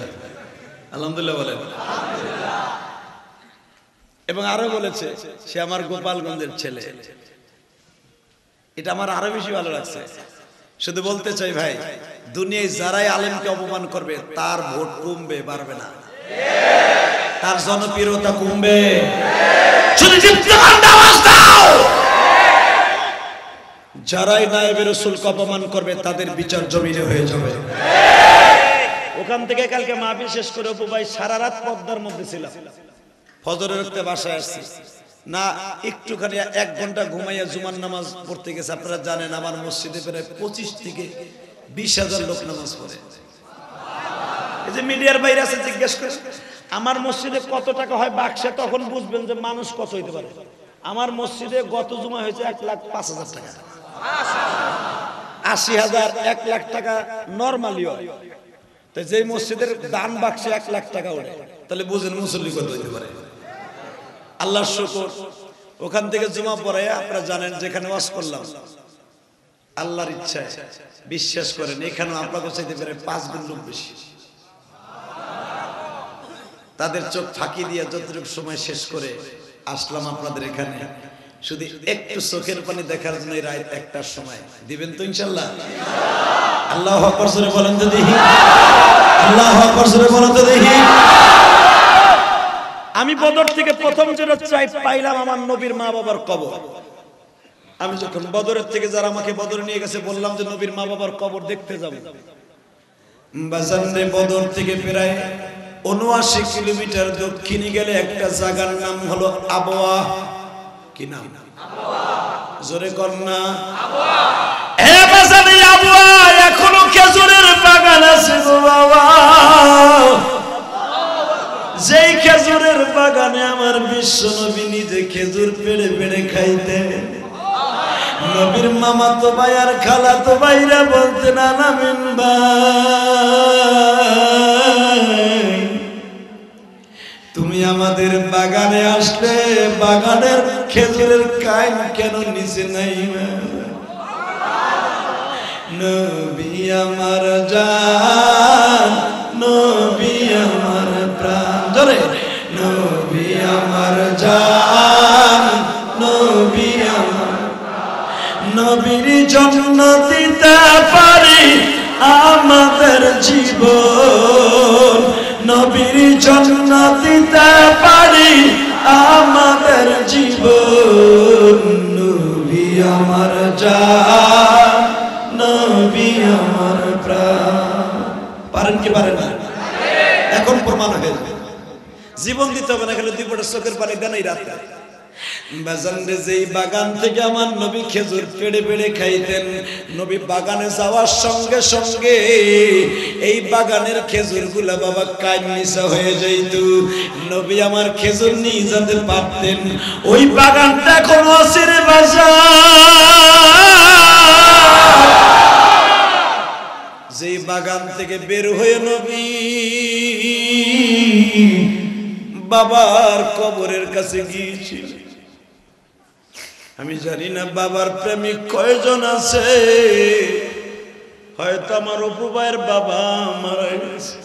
আলহামদুলিল্লাহ বলেন। এবং আরো বলেছে সে আমার গোপালগঞ্জের ছেলে। এটা আমার আরো বেশি ভালো লাগছে। শুধু বলতে চাই ভাই, দুনিয়ায় যারাই আলেমকে অপমান করবে তার ভোট কমবে, বাড়বে না। তার জনপ্রিয়তা কমবে। শুধু জিদ্দাবাদ আওয়াজ দাও। যারাই নায়েবে রাসূলকে অপমান করবে তাদের বিচার জমিনে হয়ে যাবে। ওখান থেকে কালকে মাহফিল শেষ করে অপু ভাই সারা রাত পদ্মার মধ্যে ছিলাম, ফজরের ওয়াক্তে বাসায় আসছি না, একটুখানি 1 ঘন্টা ঘুমাইয়া জুমার নামাজ পড়তে গেছে। আপনারা জানেন আমার মসজিদে প্রায় 25 থেকে 20,000 লোক নামাজ পড়ে। এই যে মিডিয়ার বাইরে আছে, জিজ্ঞেস করে আমার মসজিদে কত টাকা হয় বাক্সে, তখন বুঝবেন যে মানুষ কত হইতে পারে। আমার মসজিদে গত জুমা হয়েছে 1,05,000 টাকা, 80,000, 1 লাখ টাকা নরমালি হয়। তো যে মসজিদের দান বাক্সে 1 লাখ টাকা ওঠে, তাহলে বুঝেন মুসল্লি কত হইতে পারে। আল্লাহর শুকর, ওখান থেকে জুমা পড়ায় আপনারা জানেন যেখানে ওয়াজ করলাম, আল্লাহর ইচ্ছায় বিশ্বাস করেন এখানেও আপনাকে চাইতে পারে 5 গুণ লোক বেশি। তাদের চোখ ফাঁকি দিয়ে যতটুকু সময় শেষ করে আসলাম আপনাদের এখানে, শুধু একটু চোখের পানি দেখার জন্য রাত 1টার সময় দিবেন তো ইনশাআল্লাহ? আল্লাহু আকবার জোরে বলেন তো দেখি, আল্লাহু আকবার জোরে বলেন তো দেখি। আমি বদর থেকে প্রথম যেটা চাই পাইলাম আমার নবীর মা বাবার কবর। আমি যখন বদরের থেকে যারা আমাকে বদরে নিয়ে গেছে বললাম যে নবীর মা বাবার কবর দেখতে যাব। বাজারে বদর থেকে প্রায় 79 কিলোমিটার দক্ষিণে গেলে একটা জায়গার নাম হলো আবওয়া। কি নাম? আবওয়া। জোরে কর না, আবওয়া। এ বাজারে আবওয়া এখনো খেজুরের বাগান আছে গো বাবা। যেই খেজুরের বাগানে আমার বিশ্ব নবী নিজে খেজুর পেড়ে পেড়ে খাইতেন। নবীর মামা তো ভাই আর খালা তো ভাইরা বলতেন আলামিন ভাই তুমি আমাদের বাগানে আসলে বাগানের খেজুরের কাইন কেন নিচে নাই? নবী আমার জান, নবী আমার প্রাণ, জোরে নবী আমার জান, নবী আমার, নবীর জন্য দিতে পারি আমাদের জীবন, নবীর জন্য দিতে পারি আমাদের জীবন। নবী আমার জান, নবী আমার প্রাণ। পারেন কি পারেন না? এখন প্রমাণ হয়ে যাবে, জীবন দিতে হবে না, খেলে 2 ফোঁটা চোখের পানি দেন এই রাতে। বাজারে যেই বাগান থেকে আমার নবী খেজুর পেড়ে পেড়ে খাইতেন, নবী বাগানে যাওয়ার সঙ্গে সঙ্গে এই বাগানের খেজুর গুলা বাবা কাইনিসা হয়ে যাইত। নবী আমার খেজুর নিয়ে যেতে পারতেন। ওই বাগানটা এখন অচিরে বাজার। যেই বাগান থেকে বের হয়ে নবী বাবার কবরের কাছে গিয়েছিল। আমি জানি না বাবার প্রেমিক কয়জন আছে, হয়তো আমার অপু ভাইয়ের বাবা মারা গেছে।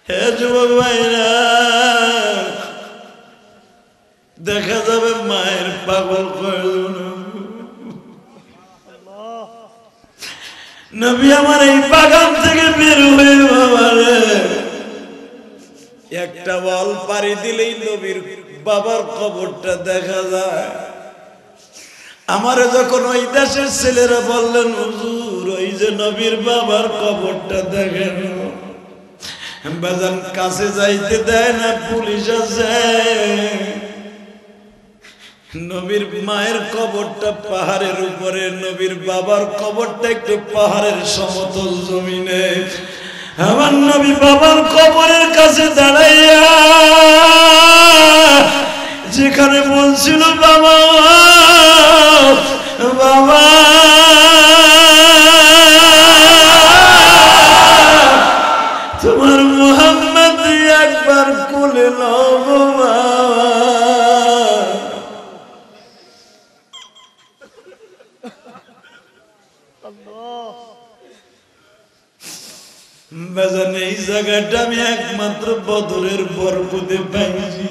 হে যুবক ভাইরা, দেখা যাবে মায়ের পাগল কয়জন। নবী আমার এই বাগান থেকে বের হয়ে বাবারে একটা বল পাড়ি দিলেই নবীর বাবার কবরটা দেখা যায়। আমারে যখন ওই দেশের ছেলেরা বললেন হুজুর ওই যে নবীর বাবার কবরটা দেখেন, বাজান কাছে যাইতে দেয় না, পুলিশ আছে। নবীর মায়ের কবরটা পাহাড়ের উপরে, নবীর বাবার কবরটা একটু পাহাড়ের সমতল জমিনে। আমার নবী বাবার কবরের কাছে দাঁড়াইয়া যেখানে বলছিল বাবা বাবা তোমার মুহাম্মদ একবার কোলে নাও বাবা। বাজান এই জায়গাটা আমি একমাত্র বদরের বরকতে পাইছি।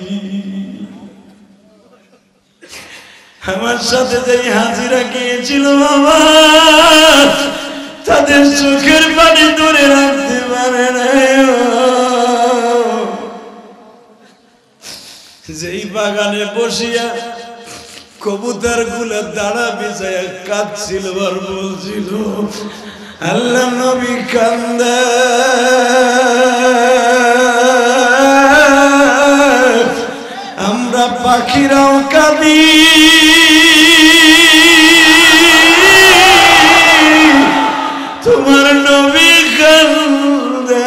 আমার সাথে যেই হাজিরা গিয়েছিল বাবা, তাদের চোখের পানি ধরে রাখতে পারে না। যেই বাগানে বসিয়া কবুতর গুলা দাঁড়া বিছায়া কাঁদছিল আর বলছিল আল্লাহ নবী কান্দে আমরা পাখিরাও কাঁদি তোমার নবী কান্দে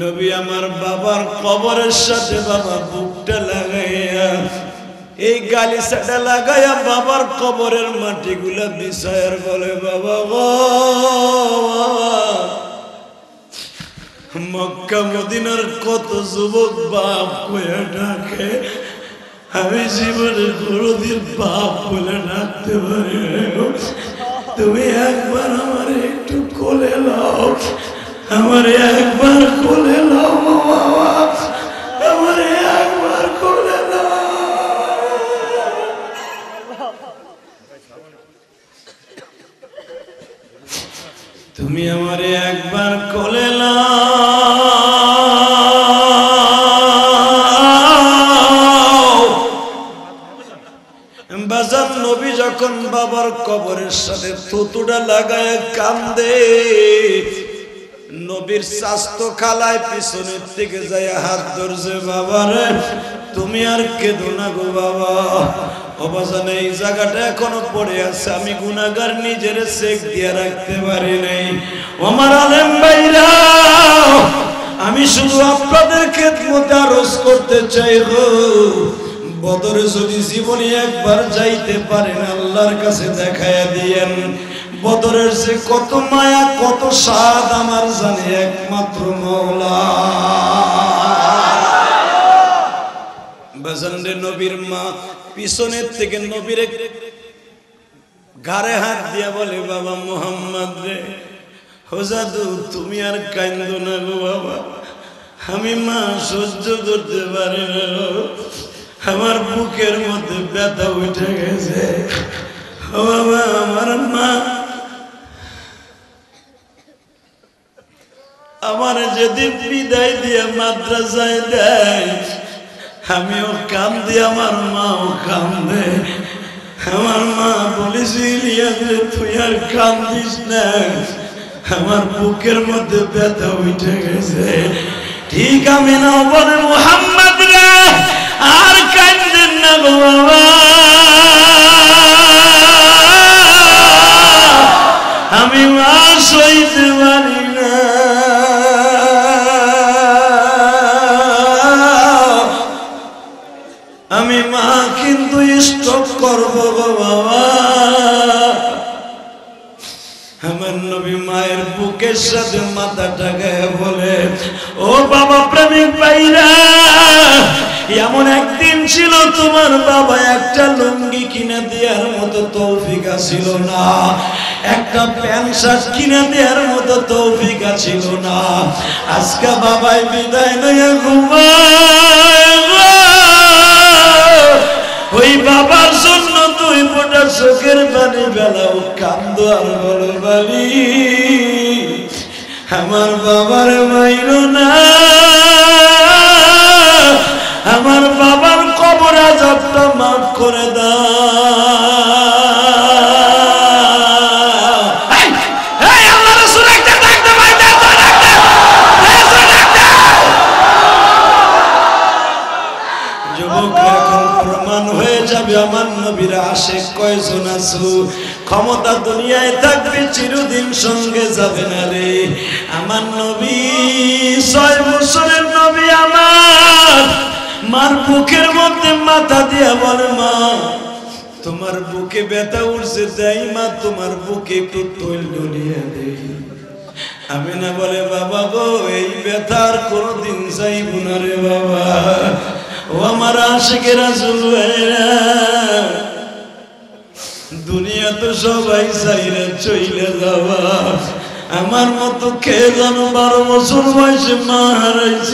নবী আমার বাবার কবরের সাথে বাবা বুকটা লাগাইয়া এই গালিচাটা লাগাইয়া বাবার কবরের মাটিগুলা বিছায়ার বলে বাবা গো মক্কা মদিনার কত যুবক বাপ কইয়া ডাকে আমি জীবনে কোনোদিন বাপ বলে ডাকতে পারি না তুমি একবার আমার একটু কোলে নাও আমারে একবার কোলে নাও বাবা আমারে একবার কোলে নাও তুমি আমারে একবার কোলে নাও বাজার নবী যখন বাবার কবরের সাথে থুতুটা লাগায় কান্দে নবীর স্বাস্থ্য খালায় পিছনের দিকে যায় হাত ধরছে বাবারে তুমি আর কেঁদো না গো বাবা অবসান এই জায়গাটা এখনো পড়ে আছে আমি গুনাহগার নিজের চেক দিয়ে রাখতে পারি নাই আমার আলেম ভাইরা আমি শুধু আপনাদের খেদমতে আরজ করতে চাই গো বদরে যদি জীবনে একবার যাইতে পারেন আল্লাহর কাছে দেখায়া দিয়েন বদরের যে কত মায়া কত স্বাদ আমার জানে একমাত্র মওলা বাজানরে নবীর মা পিছনের থেকে নবীর ঘাড়ে হাত দিয়া বলে বাবা মুহাম্মদ রে হোজাদু তুমি আর কান্দো না গো বাবা আমি মা সহ্য করতে পারি না আমার বুকের মধ্যে ব্যথা উঠে গেছে ও বাবা আমার মা আমার যেদিন বিদায় দিয়ে মাদ্রাসায় দেয় আমিও কান্দি আমার মাও কান্দে আমার মা বলেছিল তুই আর কান্দিস না আমার বুকের মধ্যে ব্যথা উঠে গেছে ঠিক আমি না বলে মুহাম্মদ রে আর কান্দেন না গো বাবা আমি মা সইতে পারি না আমি মা কিন্তু স্টপ করবো গো বাবা আমার নবী মায়ের বুকের সাথে মাথা ঢাকায় বলে ও বাবা প্রেমিক ভাইরা এমন একদিন ছিল তোমার বাবা একটা লুঙ্গি কিনে দেওয়ার মতো তৌফিক ছিল না একটা প্যান্ট শার্ট কিনে দেওয়ার মতো তৌফিক ছিল না আজকে বাবাই বিদায় নিয়ে ঘুমায় ওই বাবার জন্য তুই ফোঁটা চোখের পানি বেলাও কান্দো আর বলো বালি আমার বাবার মাইরো না আমার বাবার কবর আযাবটা মাফ করে দাও এই আল্লাহ রাসূল একটা ডাকতে পাইতে যুবক এখন প্রমাণ হয়ে যাবে আমার নবীর আশিক কয়জন আছো ক্ষমতা দুনিয়ায় থাকবে চিরদিন সঙ্গে যাবে না রে আমার নবী 6 বছরের নবী আমার মার বুকের মধ্যে মাথা দিয়া বলে মা তোমার বুকে ব্যথা উঠছে তাই মা তোমার বুকে একটু তৈল ডলিয়ে দেই আমি না বলে বাবা গো এই ব্যথা আর কোনোদিন যাইব না রে বাবা ও আমার আশিকের রাসূল ভাইরা দুনিয়া তো সবাই চাইলে চইলে যাওয়া আমার মতো কে জানো 12 বছর বয়সে মা হারাইছ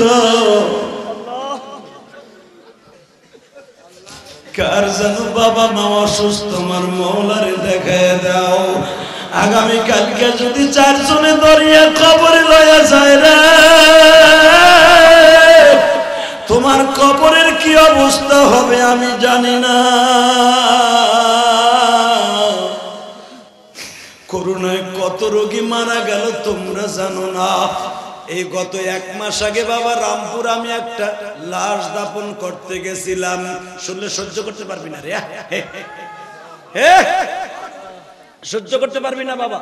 কার জানো বাবা মা অসুস্থ আমার মওলারে দেখায় দাও আগামী কালকে যদি 4 জনে দরিয়া কবরে লয়া যায় রে তোমার কবরের কি অবস্থা হবে আমি জানি না। করোনায় কত রোগী মারা গেল তোমরা জানো না। এই গত 1 মাস আগে বাবা রামপুর আমি একটা লাশ দাফন করতে গেছিলাম। শুনলে সহ্য করতে পারবি না রে, সহ্য করতে পারবি না বাবা।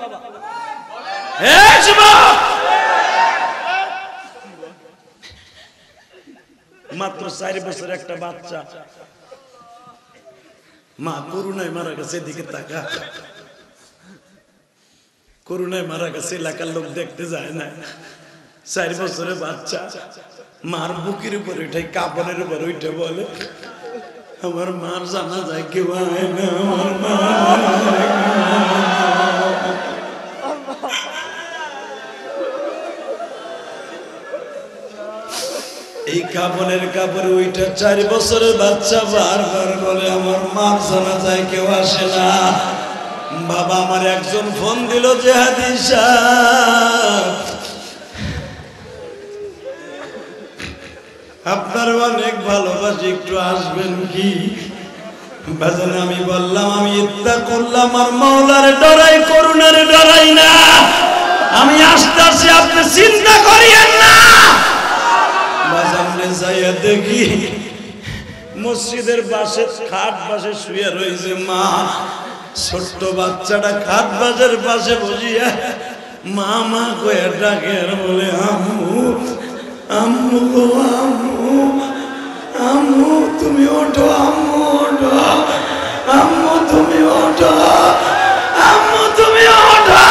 মাত্র 4 বছর একটা বাচ্চা, মা করোনায় মারা গেছে। এদিকে তাকা, করোনায় মারা গেছে, এলাকার লোক দেখতে যায় না। 4 বছরের বাচ্চা মার বুকের উপরে উঠে, কাপড়ের উপরে উঠে বলে আমার মার জানা যায় কেউ হয় না, আমার মা। এই কাপড়ের কাপড়ে ওইটা 4 বছরের বাচ্চা বারবার বলে আমার মার জানা যায় কেউ আসে না। বাবা আমার একজন ফোন দিল, জেহাদি সাহেব আপনার অনেক ভালোবাসি, একটু আসবেন কি? বাজান আমি বললাম আমি ইচ্ছা করলাম আর মাওলার ডরাই, করুণার ডরাই না, আমি আসতেছি, আপনি চিন্তা করিয়েন না। বাজানে যাইয়া দেখি মসজিদের পাশে খাট পাশে শুয়ে রয়েছে মা। ছোট্ট বাচ্চাটা খাট বাজার পাশে বসিয়া মা মা কয়ে ডাকে আর বলে আম্মু আম্মু গো আম্মু, আম্মু তুমি ওঠো, আম্মু ওঠো, আম্মু তুমি ওঠো, আম্মু তুমি ওঠো,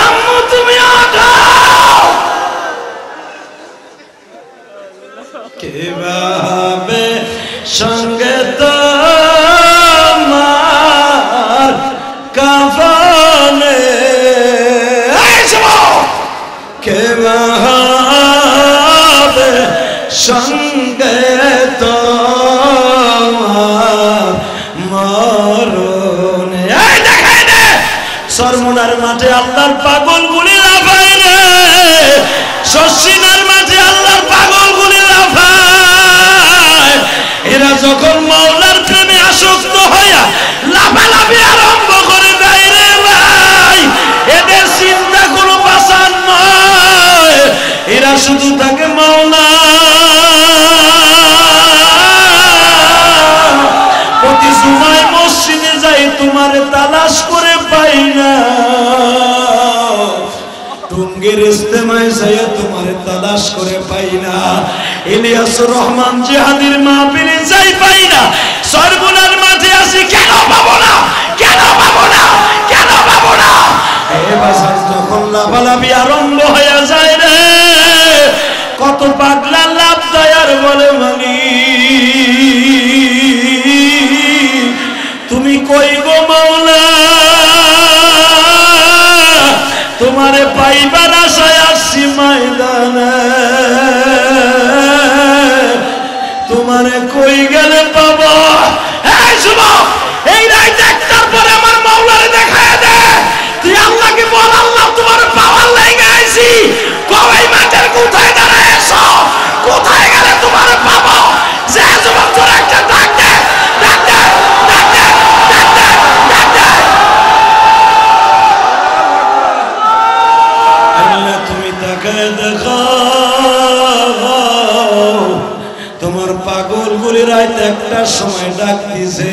আম্মু তুমি ওঠো। কিভাবে সঙ্গে তোমার কাফনে, কিভাবে সঙ্গে তোমার মরণে। দেখাই দে সরমুনার মাঠে আল্লাহর পাগল গুলি লাফায় রে, শশিনার মাঠে আল্লাহর পাগল গুলি লাফায়। এরা যখন মাওলার প্রেমে আসক্ত হইয়া লাফালাফি আরম্ভ করে দেয় রে ভাই, এদের চিন্তা কোনো বাঁচার নয়, এরা শুধু তাকে মাওলা। প্রতি জুমায় মসজিদে যাই তোমারে তালাশ করে পাই না, টুঙ্গির ইস্তেমায় যাইয়া তোমারে তালাশ করে পাই না, ইলিয়াসুর রহমান জিহাদির মাহফিলে যাই পাই না, সরবুনার মাঝে আসি কেন পাবো না, কেন পাবো না, কেন পাবো না। এই বাসার যখন লাফালাফি আরম্ভ হয়ে যায় রে, কত পাগলা লাভ দেয় আর বলে মানি তুমি কই গো মাওলা, তোমারে পাইবার আশায় আসছি ময়দানে, তোমারে কই গেলে পাবো। এই যুবক, এই রাত একটার পরে আমার মাওলারে দেখায় দে, তুই আল্লাহকে বল আল্লাহ তোমার পাওয়ার লাইগা আইছি, কই মাঠের কোথায় দাঁড়ায়ছো, কোথায় গেলে তোমারে পাবো। যে যুবক তোর একটা ডাক দে, ডাক দে, ডাক দে, ডাক দে, ডাক দে। আল্লাহ তুমি তাকায় দেখো, তোমার পাগল গুলি রাত একটা সময় ডাক দিছে,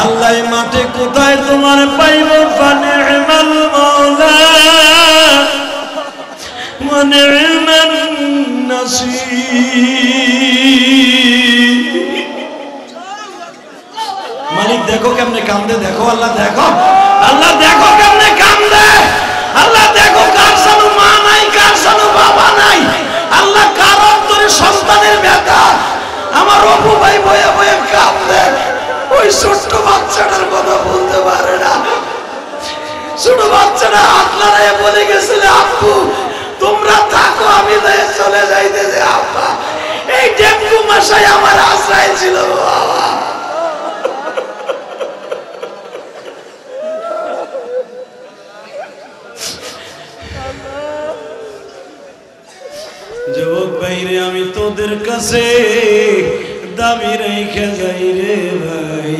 আল্লাহ মাঠে কোথায় তোমার পাইব। ফানি'মাল মাওলা ওয়া নি'মান নাসীর। মালিক দেখো কেমনে কান্দে, দেখো আল্লাহ, দেখো আল্লাহ, দেখো কেমনে কান্দে আল্লাহ, দেখো কার সাথে মা নাই, কার সাথে বাবা নাই, আল্লাহ কার অন্তরে সন্তানের ব্যথা। আমার অপু ভাই বয়ে বয়ে কান্দে, ওই ছোট্ট বাচ্চাটার কথা বলতে পারে না, ছোট বাচ্চাটা হাত নাড়ায় বলে গেছিল আব্বু তোমরা থাকো, আমি চলে যাইতেছে আব্বা। এই ডেঙ্গু মশাই আমার আশ্রয় ছিল বাবা। যুবক ভাইরে আমি তো তোদের কাছে দাবি রেখে যাই রে ভাই,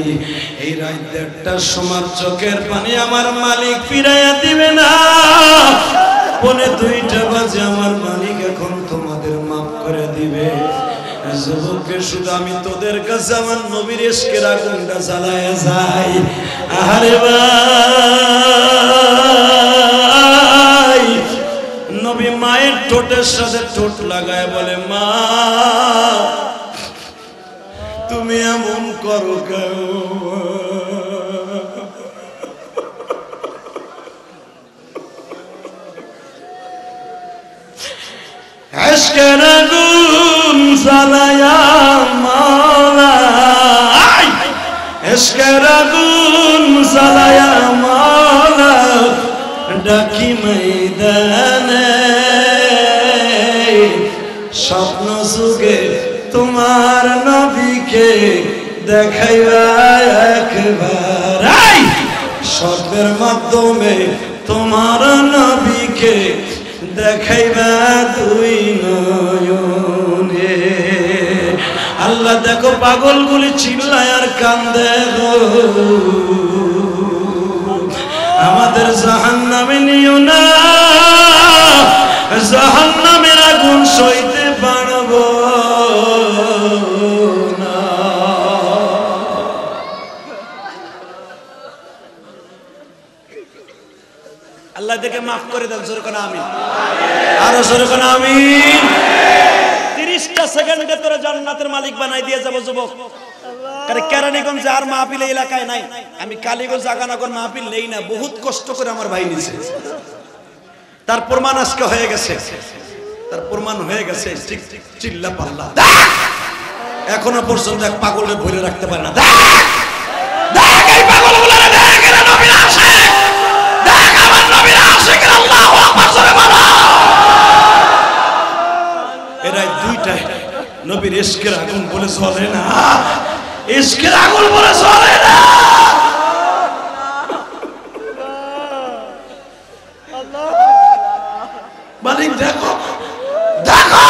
এই রাত 1:30টার সময় চোখের পানি আমার মালিক ফিরাইয়া দিবে না। 1:45 বাজে আমার মালিক এখন তোমাদের মাফ করে দিবে। যুবককে শুধু আমি তোদের কাছে আমার নবীর ইশকের আগুনটা জ্বালায়া যাই। আরে ভাই, নবী মায়ের ঠোঁটের সাথে ঠোঁট লাগায় বলে, মা তুমি এমন করো কেন? ইশকের আগুন জ্বালায়া মাওলা, ইশকের আগুন জ্বালায়া মাওলা ডাকি ময়দানে, স্বপ্ন যুগে তোমার নবীকে দেখাইবা একবার, স্বপ্নের মাধ্যমে তোমার নবীকে দেখাইবা দুই নয়নে। আল্লাহ দেখো পাগলগুলি চিল্লায় আর কান্দে গো, আমাদের জাহান্নামে নিও না, জাহান্নামের আগুন সইতে পারবো না। আল্লাহ দেখে মাফ করে দেন, জোরে কোন আমিন, আরো জোরে কোন আমিন। 30টা সেকেন্ডে তোরে জান্নাতের মালিক বানাই দিয়ে যাব যুবক। আরে কেরানীগঞ্জ আর মাহফিল এই এলাকায় নাই, আমি কালীগঞ্জ আগানগর মাহফিল নেই না, বহুত কষ্ট করে আমার ভাই নিছে, তার প্রমাণ আজকে হয়ে গেছে, তার প্রমাণ হয়ে গেছে। চিল্লা পাল্লা এখনো পর্যন্ত এক পাগলের ভরে রাখতে পারে না। দেখ এই পাগলগুলোরে, দেখ এরা নবীর আশিক, দেখ আমার নবীর আশিক, আল্লাহু আকবার জোরে বলো। এরা দুইটাই নবীর ইশকের আগুন বলে জ্বলে না, ইশকের আগুন বলে জ্বলে না। মালিক দেখো, দেখো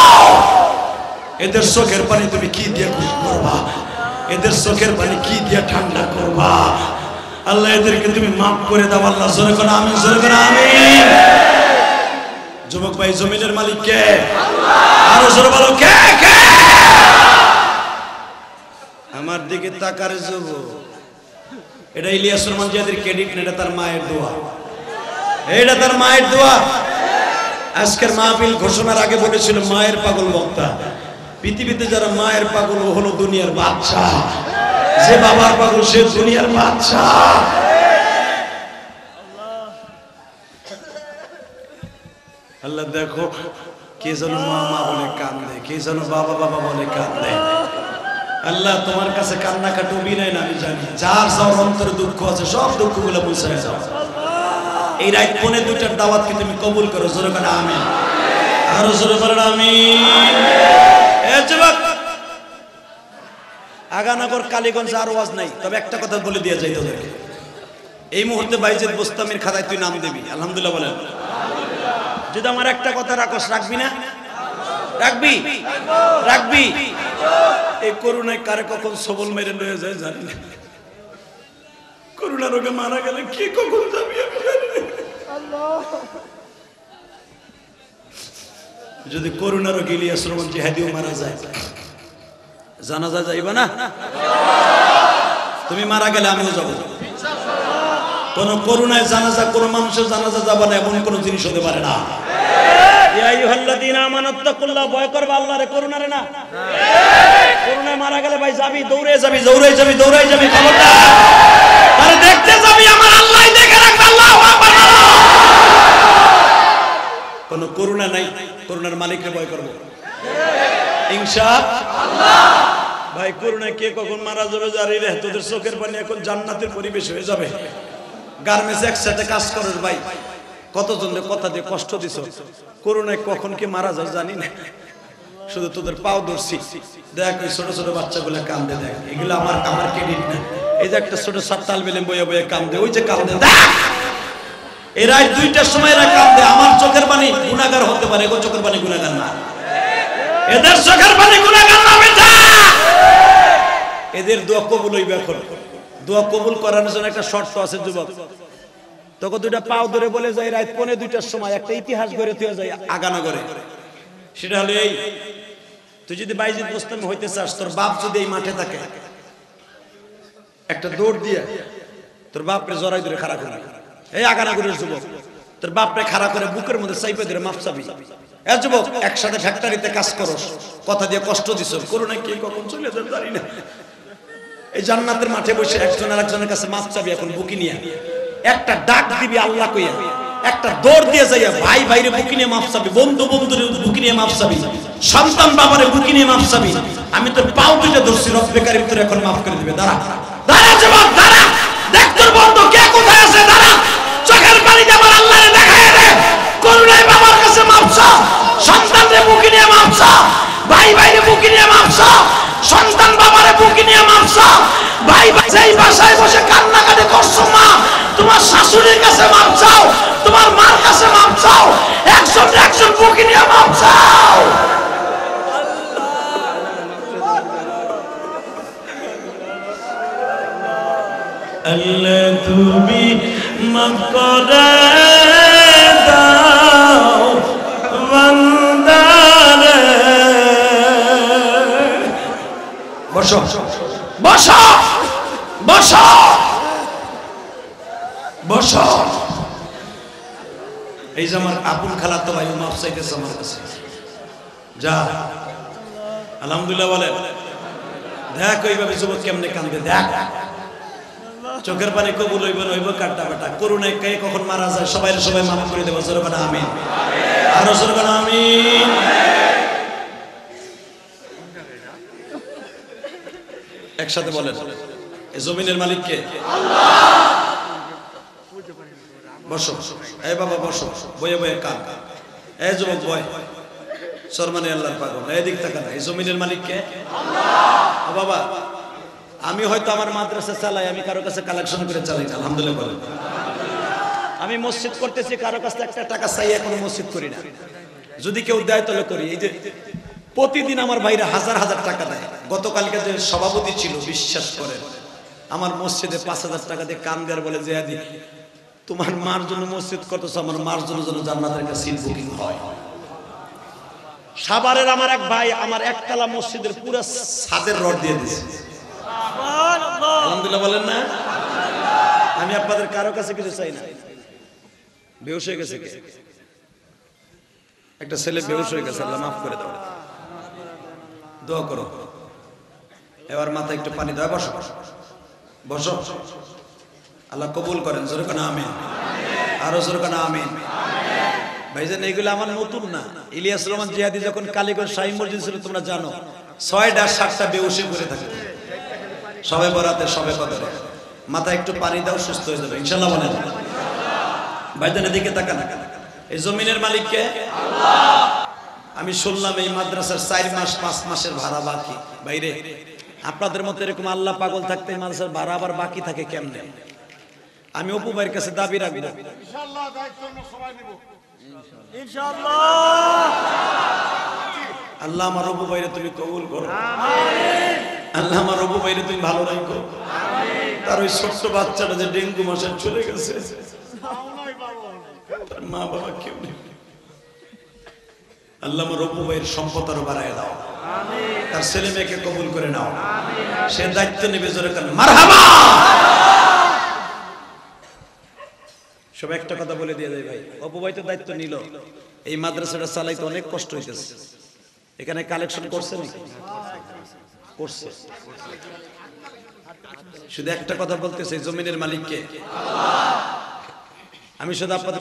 এদের চোখের পানি তুমি কি দিয়ে খুশি করবা, এদের চোখের পানি কি দিয়ে ঠান্ডা করবা। আল্লাহ এদেরকে তুমি মাফ করে দাও। আল্লাহ জোরে করে আমিন, জোরে করে আমিন। যুবক ভাই, জমিনের মালিক কে? আরো জোরে বলো, কে কে? আমার দিকে তাকারে যুবক, এটা ইলিয়াস রহমান জিয়াদের ক্রেডিট না, এটা তার মায়ের দোয়া, এটা তার মায়ের দোয়া। আজকের মাহফিল ঘোষণার আগে বলেছিল মায়ের পাগল বক্তা। পৃথিবীতে যারা মায়ের পাগল ও হলো দুনিয়ার বাচ্চা, যে বাবার পাগল সে দুনিয়ার বাচ্চা। আল্লাহ দেখো, কে যেন মা মা বলে কান্দে, কে যেন বাবা বাবা বলে কান্দে। আল্লাহ তোমার কাছে কান্নাকাটি অভিনয় না, আমি জানি। যার যার অন্তরে দুঃখ আছে সব দুঃখগুলো মুছায় যাও। এই রাত 1:45টার দাওয়াতকে তুমি কবুল করো, জোরে বলো আমিন, আরো জোরে বলো আমিন। এ যুবক, আগানগর কালীগঞ্জ আর ওয়াজ নাই, তবে একটা কথা বলে দিয়ে যাই তোদেরকে। এই মুহূর্তে বাইজিদ বোস্তামির খাতায় তুই নাম দিবি, আলহামদুলিল্লাহ বলেন। যদি আমার একটা কথা রাখস, রাখবি না? রাখবি, রাখবি। এই করোনায় কারে কখন সবল মেরে লয়ে যায় জানি না। করোনা রোগে মারা গেলে কি কখন যাবি আমি জানি না। যদি করোনা রোগে ইলিয়াস রহমান জিহাদিও মারা যায়, জানাজা যাইবা না? তুমি মারা গেলে আমিও যাব। কোন করোনায় জানাজা, কোন মানুষের জানাজা যাবে না, এমন কোন জিনিস হতে পারে না। ইয়া আইয়ুহাল্লাযীনা আমানুত্তাকুল্লাহ, ভয় করবা আল্লাহরে, করোনারে না। করোনায় মারা গেলে ভাই যাবি, দৌড়ে যাবি, দৌড়াই যাবি, দৌড়াই যাবি, খবরদার। আরে দেখতে যাবি, আমার আল্লাহই দেখে রাখবে। আল্লাহু আকবার। কোন করোনা নাই, করোনার মালিককে ভয় করব ইনশাআল্লাহ। ভাই করোনায় কে কখন মারা যাবে জানি রে। তোদের চোখের পানি এখন জান্নাতের পরিবেশ হয়ে যাবে। গার্মেন্টস একসাথে কাজ করার ভাই, কতজনের কথা দিয়ে কষ্ট দিছ। করোনায় কখন কি মারা যায় জানি না, শুধু তোদের পাও ধরছি। দেখ ওই ছোট ছোট বাচ্চাগুলো কান্দে, দেখ এগুলো আমার ক্রেডিট না। এই যে একটা ছোট সাতটাল বেলে বয়ে বয়ে কান্দে, ওই যে কান্দে, এই রাত 2টার সময় এরা কান্দে। আমার চোখের পানি গুনাহগার হতে পারে, এগো চোখের পানি গুনাহগার না। এদের চোখের পানি গুনাহগার না বেটা, এদের দোয়া কবুল হইবে। এখন দোয়া কবুল করানোর জন্য একটা শর্ত আছে যুবক। তোকে দুইটা পাও ধরে বলে যায় রাত 2:45-র সময় একটা ইতিহাস গড়ে তুই যায় আগানা করে। সেটা হলো এই, তুই যদি বাইজিদ মুস্তামি হইতে চাস, তোর বাপ যদি এই মাঠে থাকে, একটা দৌড় দিয়ে তোর বাপরে জড়াই ধরে খাড়া করে, এই আগানা করে যুবক, তোর বাপরে খাড়া করে বুকের মধ্যে চাইপে ধরে মাপ চাবি, এ যুবক একসাথে ফ্যাক্টরিতে কাজ করস, কথা দিয়ে কষ্ট দিছ, করোনা কে কখন চলে যাবে জানি না, এই জান্নাতের মাঠে বসে একজন আর একজনের কাছে মাপ চাবি, এখন বুকি নিয়ে একটা ডাক দিবি আল্লাহ কইয়া, একটা দৌড় দিয়ে যাইয়া ভাই ভাইরে বুকি নিয়ে মাপ চাবি, বন্ধু বন্ধুরে বুকি নিয়ে মাপ চাবি, সন্তান বাবারে বুকি নিয়ে মাপ চাবি, আমি তোর পাও দুইটা ধরছি, রব্বে কারীম তোর এখন মাফ করে দিবে। দাঁড়া দাঁড়া যুবক দাঁড়া, দেখ তোর বন্ধু কে কোথায় আছে, দাঁড়া, চোখের পানিতে আমার আল্লাহরে দেখায় দে, করুণায় বাবার কাছে মাপ চা, সন্তানরে বুকি নিয়ে মাপ চা, ভাই ভাইরে বুকি নিয়ে মাপ চা, সন্তান বাবারে বুকি নিয়ে মাপ চা, ভাই ভাই যেই বাসায় বসে কান্নাকাটি করছো মা, তোমার শাশুড়ির কাছে মাপ চাও, তোমার মার কাছে মাপ চাও, একজন একজন বুকি নিয়ে মাপ চাও। আল্লাহ তুমি মাফ করে দাও বান্দারে। বসো বসো বসো বসো। এই যে আমার আবুল খালাতো ভাই মাফ চাইতেছে আমার কাছে, যা আলহামদুলিল্লাহ বলে, দেখ ওইভাবে যুবক কেমনে কান্দে, দেখ চোখের পানি কবুল হইব না হইব কাটটা কাটা, করুণায় কে কখন মারা যায় সবাই সবাই মাফ করে দেবো, জোরে বলো আমিন, আরো জোরে বলো আমিন। একসাথে বলেন, এই জমিনের মালিক কে? আল্লাহ। বসো এই বাবা বসো, বয়ে বয়ে কান, এই যুবক বয়, সরমানে আল্লাহর পাগল, এদিক তাকান, এই জমিনের মালিক কে? আল্লাহ। বাবা আমি হয়তো আমার মাদ্রাসা চালাই, আমি কারো কাছে কালেকশন করে চালাই না, আলহামদুলিল্লাহ বলেন। আমি মসজিদ করতেছি, কারো কাছে একটা টাকা চাই এখনো মসজিদ করি না, যদি কেউ দেয় তাহলে করি। এই যে প্রতিদিন আমার ভাইরা হাজার হাজার টাকা দেয়, গতকালকে যে সভাপতি ছিল বিশ্বাস করে আমার মসজিদে 5,000 টাকা দিয়ে কান দেয়ার বলে যে আদি তোমার মার জন্য মসজিদ করতেছ, আমার মার জন্য যেন জান্নাতের একটা সিট বুকিং হয়। সাভারের আমার এক ভাই আমার একতলা মসজিদের পুরো ছাদের রড দিয়ে দিয়েছে, আলহামদুলিল্লাহ বলেন না। আমি আপনাদের কারো কাছে কিছু চাই না। বেহুশ হয়ে গেছে একটা ছেলে, বেহুশ হয়ে গেছে, আল্লাহ মাফ করে দাও, দোয়া করো। এবার মাথায় একটু পানি দাও, বসো বসো, আল্লাহ কবুল করেন, জোরে কানা আমিন, আরো জোরে কানা আমিন। ভাইজান এইগুলো আমার নতুন না, ইলিয়াস রহমান জিহাদি যখন কালীগঞ্জ শাহী মসজিদ ছিল তোমরা জানো, 6টা 7টা বেহুশে পড়ে থাকে, সবে বরাতে সবে কদরে, মাথায় একটু পানি দাও সুস্থ হয়ে যাবে ইনশাআল্লাহ বলেন। ভাইজান এদিকে তাকান, এই জমিনের মালিক কে? আল্লাহ। আমি শুনলাম এই মাদ্রাসার 4 মাস 5 মাসের ভাড়া বাকি। বাইরে আপনাদের মতো এরকম আল্লাহ পাগল থাকতে মাদ্রাসার ভাড়া আবার বাকি থাকে কেমনে? আমি অপু ভাইয়ের কাছে দাবি রাখবো, ইনশাআল্লাহ দায়িত্ব আমরা সবাই নেব ইনশাআল্লাহ। আল্লাহ আমার অপু ভাইরে তুমি কবুল করো, আমিন। আল্লাহ আমার অপু ভাইরে তুমি ভালো রাখো, আমিন। তার ওই ছোট্ট বাচ্চাটা যে ডেঙ্গু মশায় চলে গেছে, তার মা বাবা কেউ নেই, আল্লাহ আমার অপু ভাইয়ের সম্পদ আরো বাড়ায় দাও, আমিন। তার ছেলে মেয়েকে কবুল করে নাও, আমিন। সে দায়িত্ব নেবে, জোরে কান মারহাবা। সব একটা কথা বলে দিয়ে যায় ভাই, অপু ভাই তো দায়িত্ব নিল, এই মাদ্রাসাটা চালাইতে অনেক কষ্ট হইতেছে, এখানে কালেকশন করছে নাকি? করছে। শুধু একটা কথা বলতেছে, জমিনের মালিক কে? আল্লাহ। আমি শুধু আপনাদের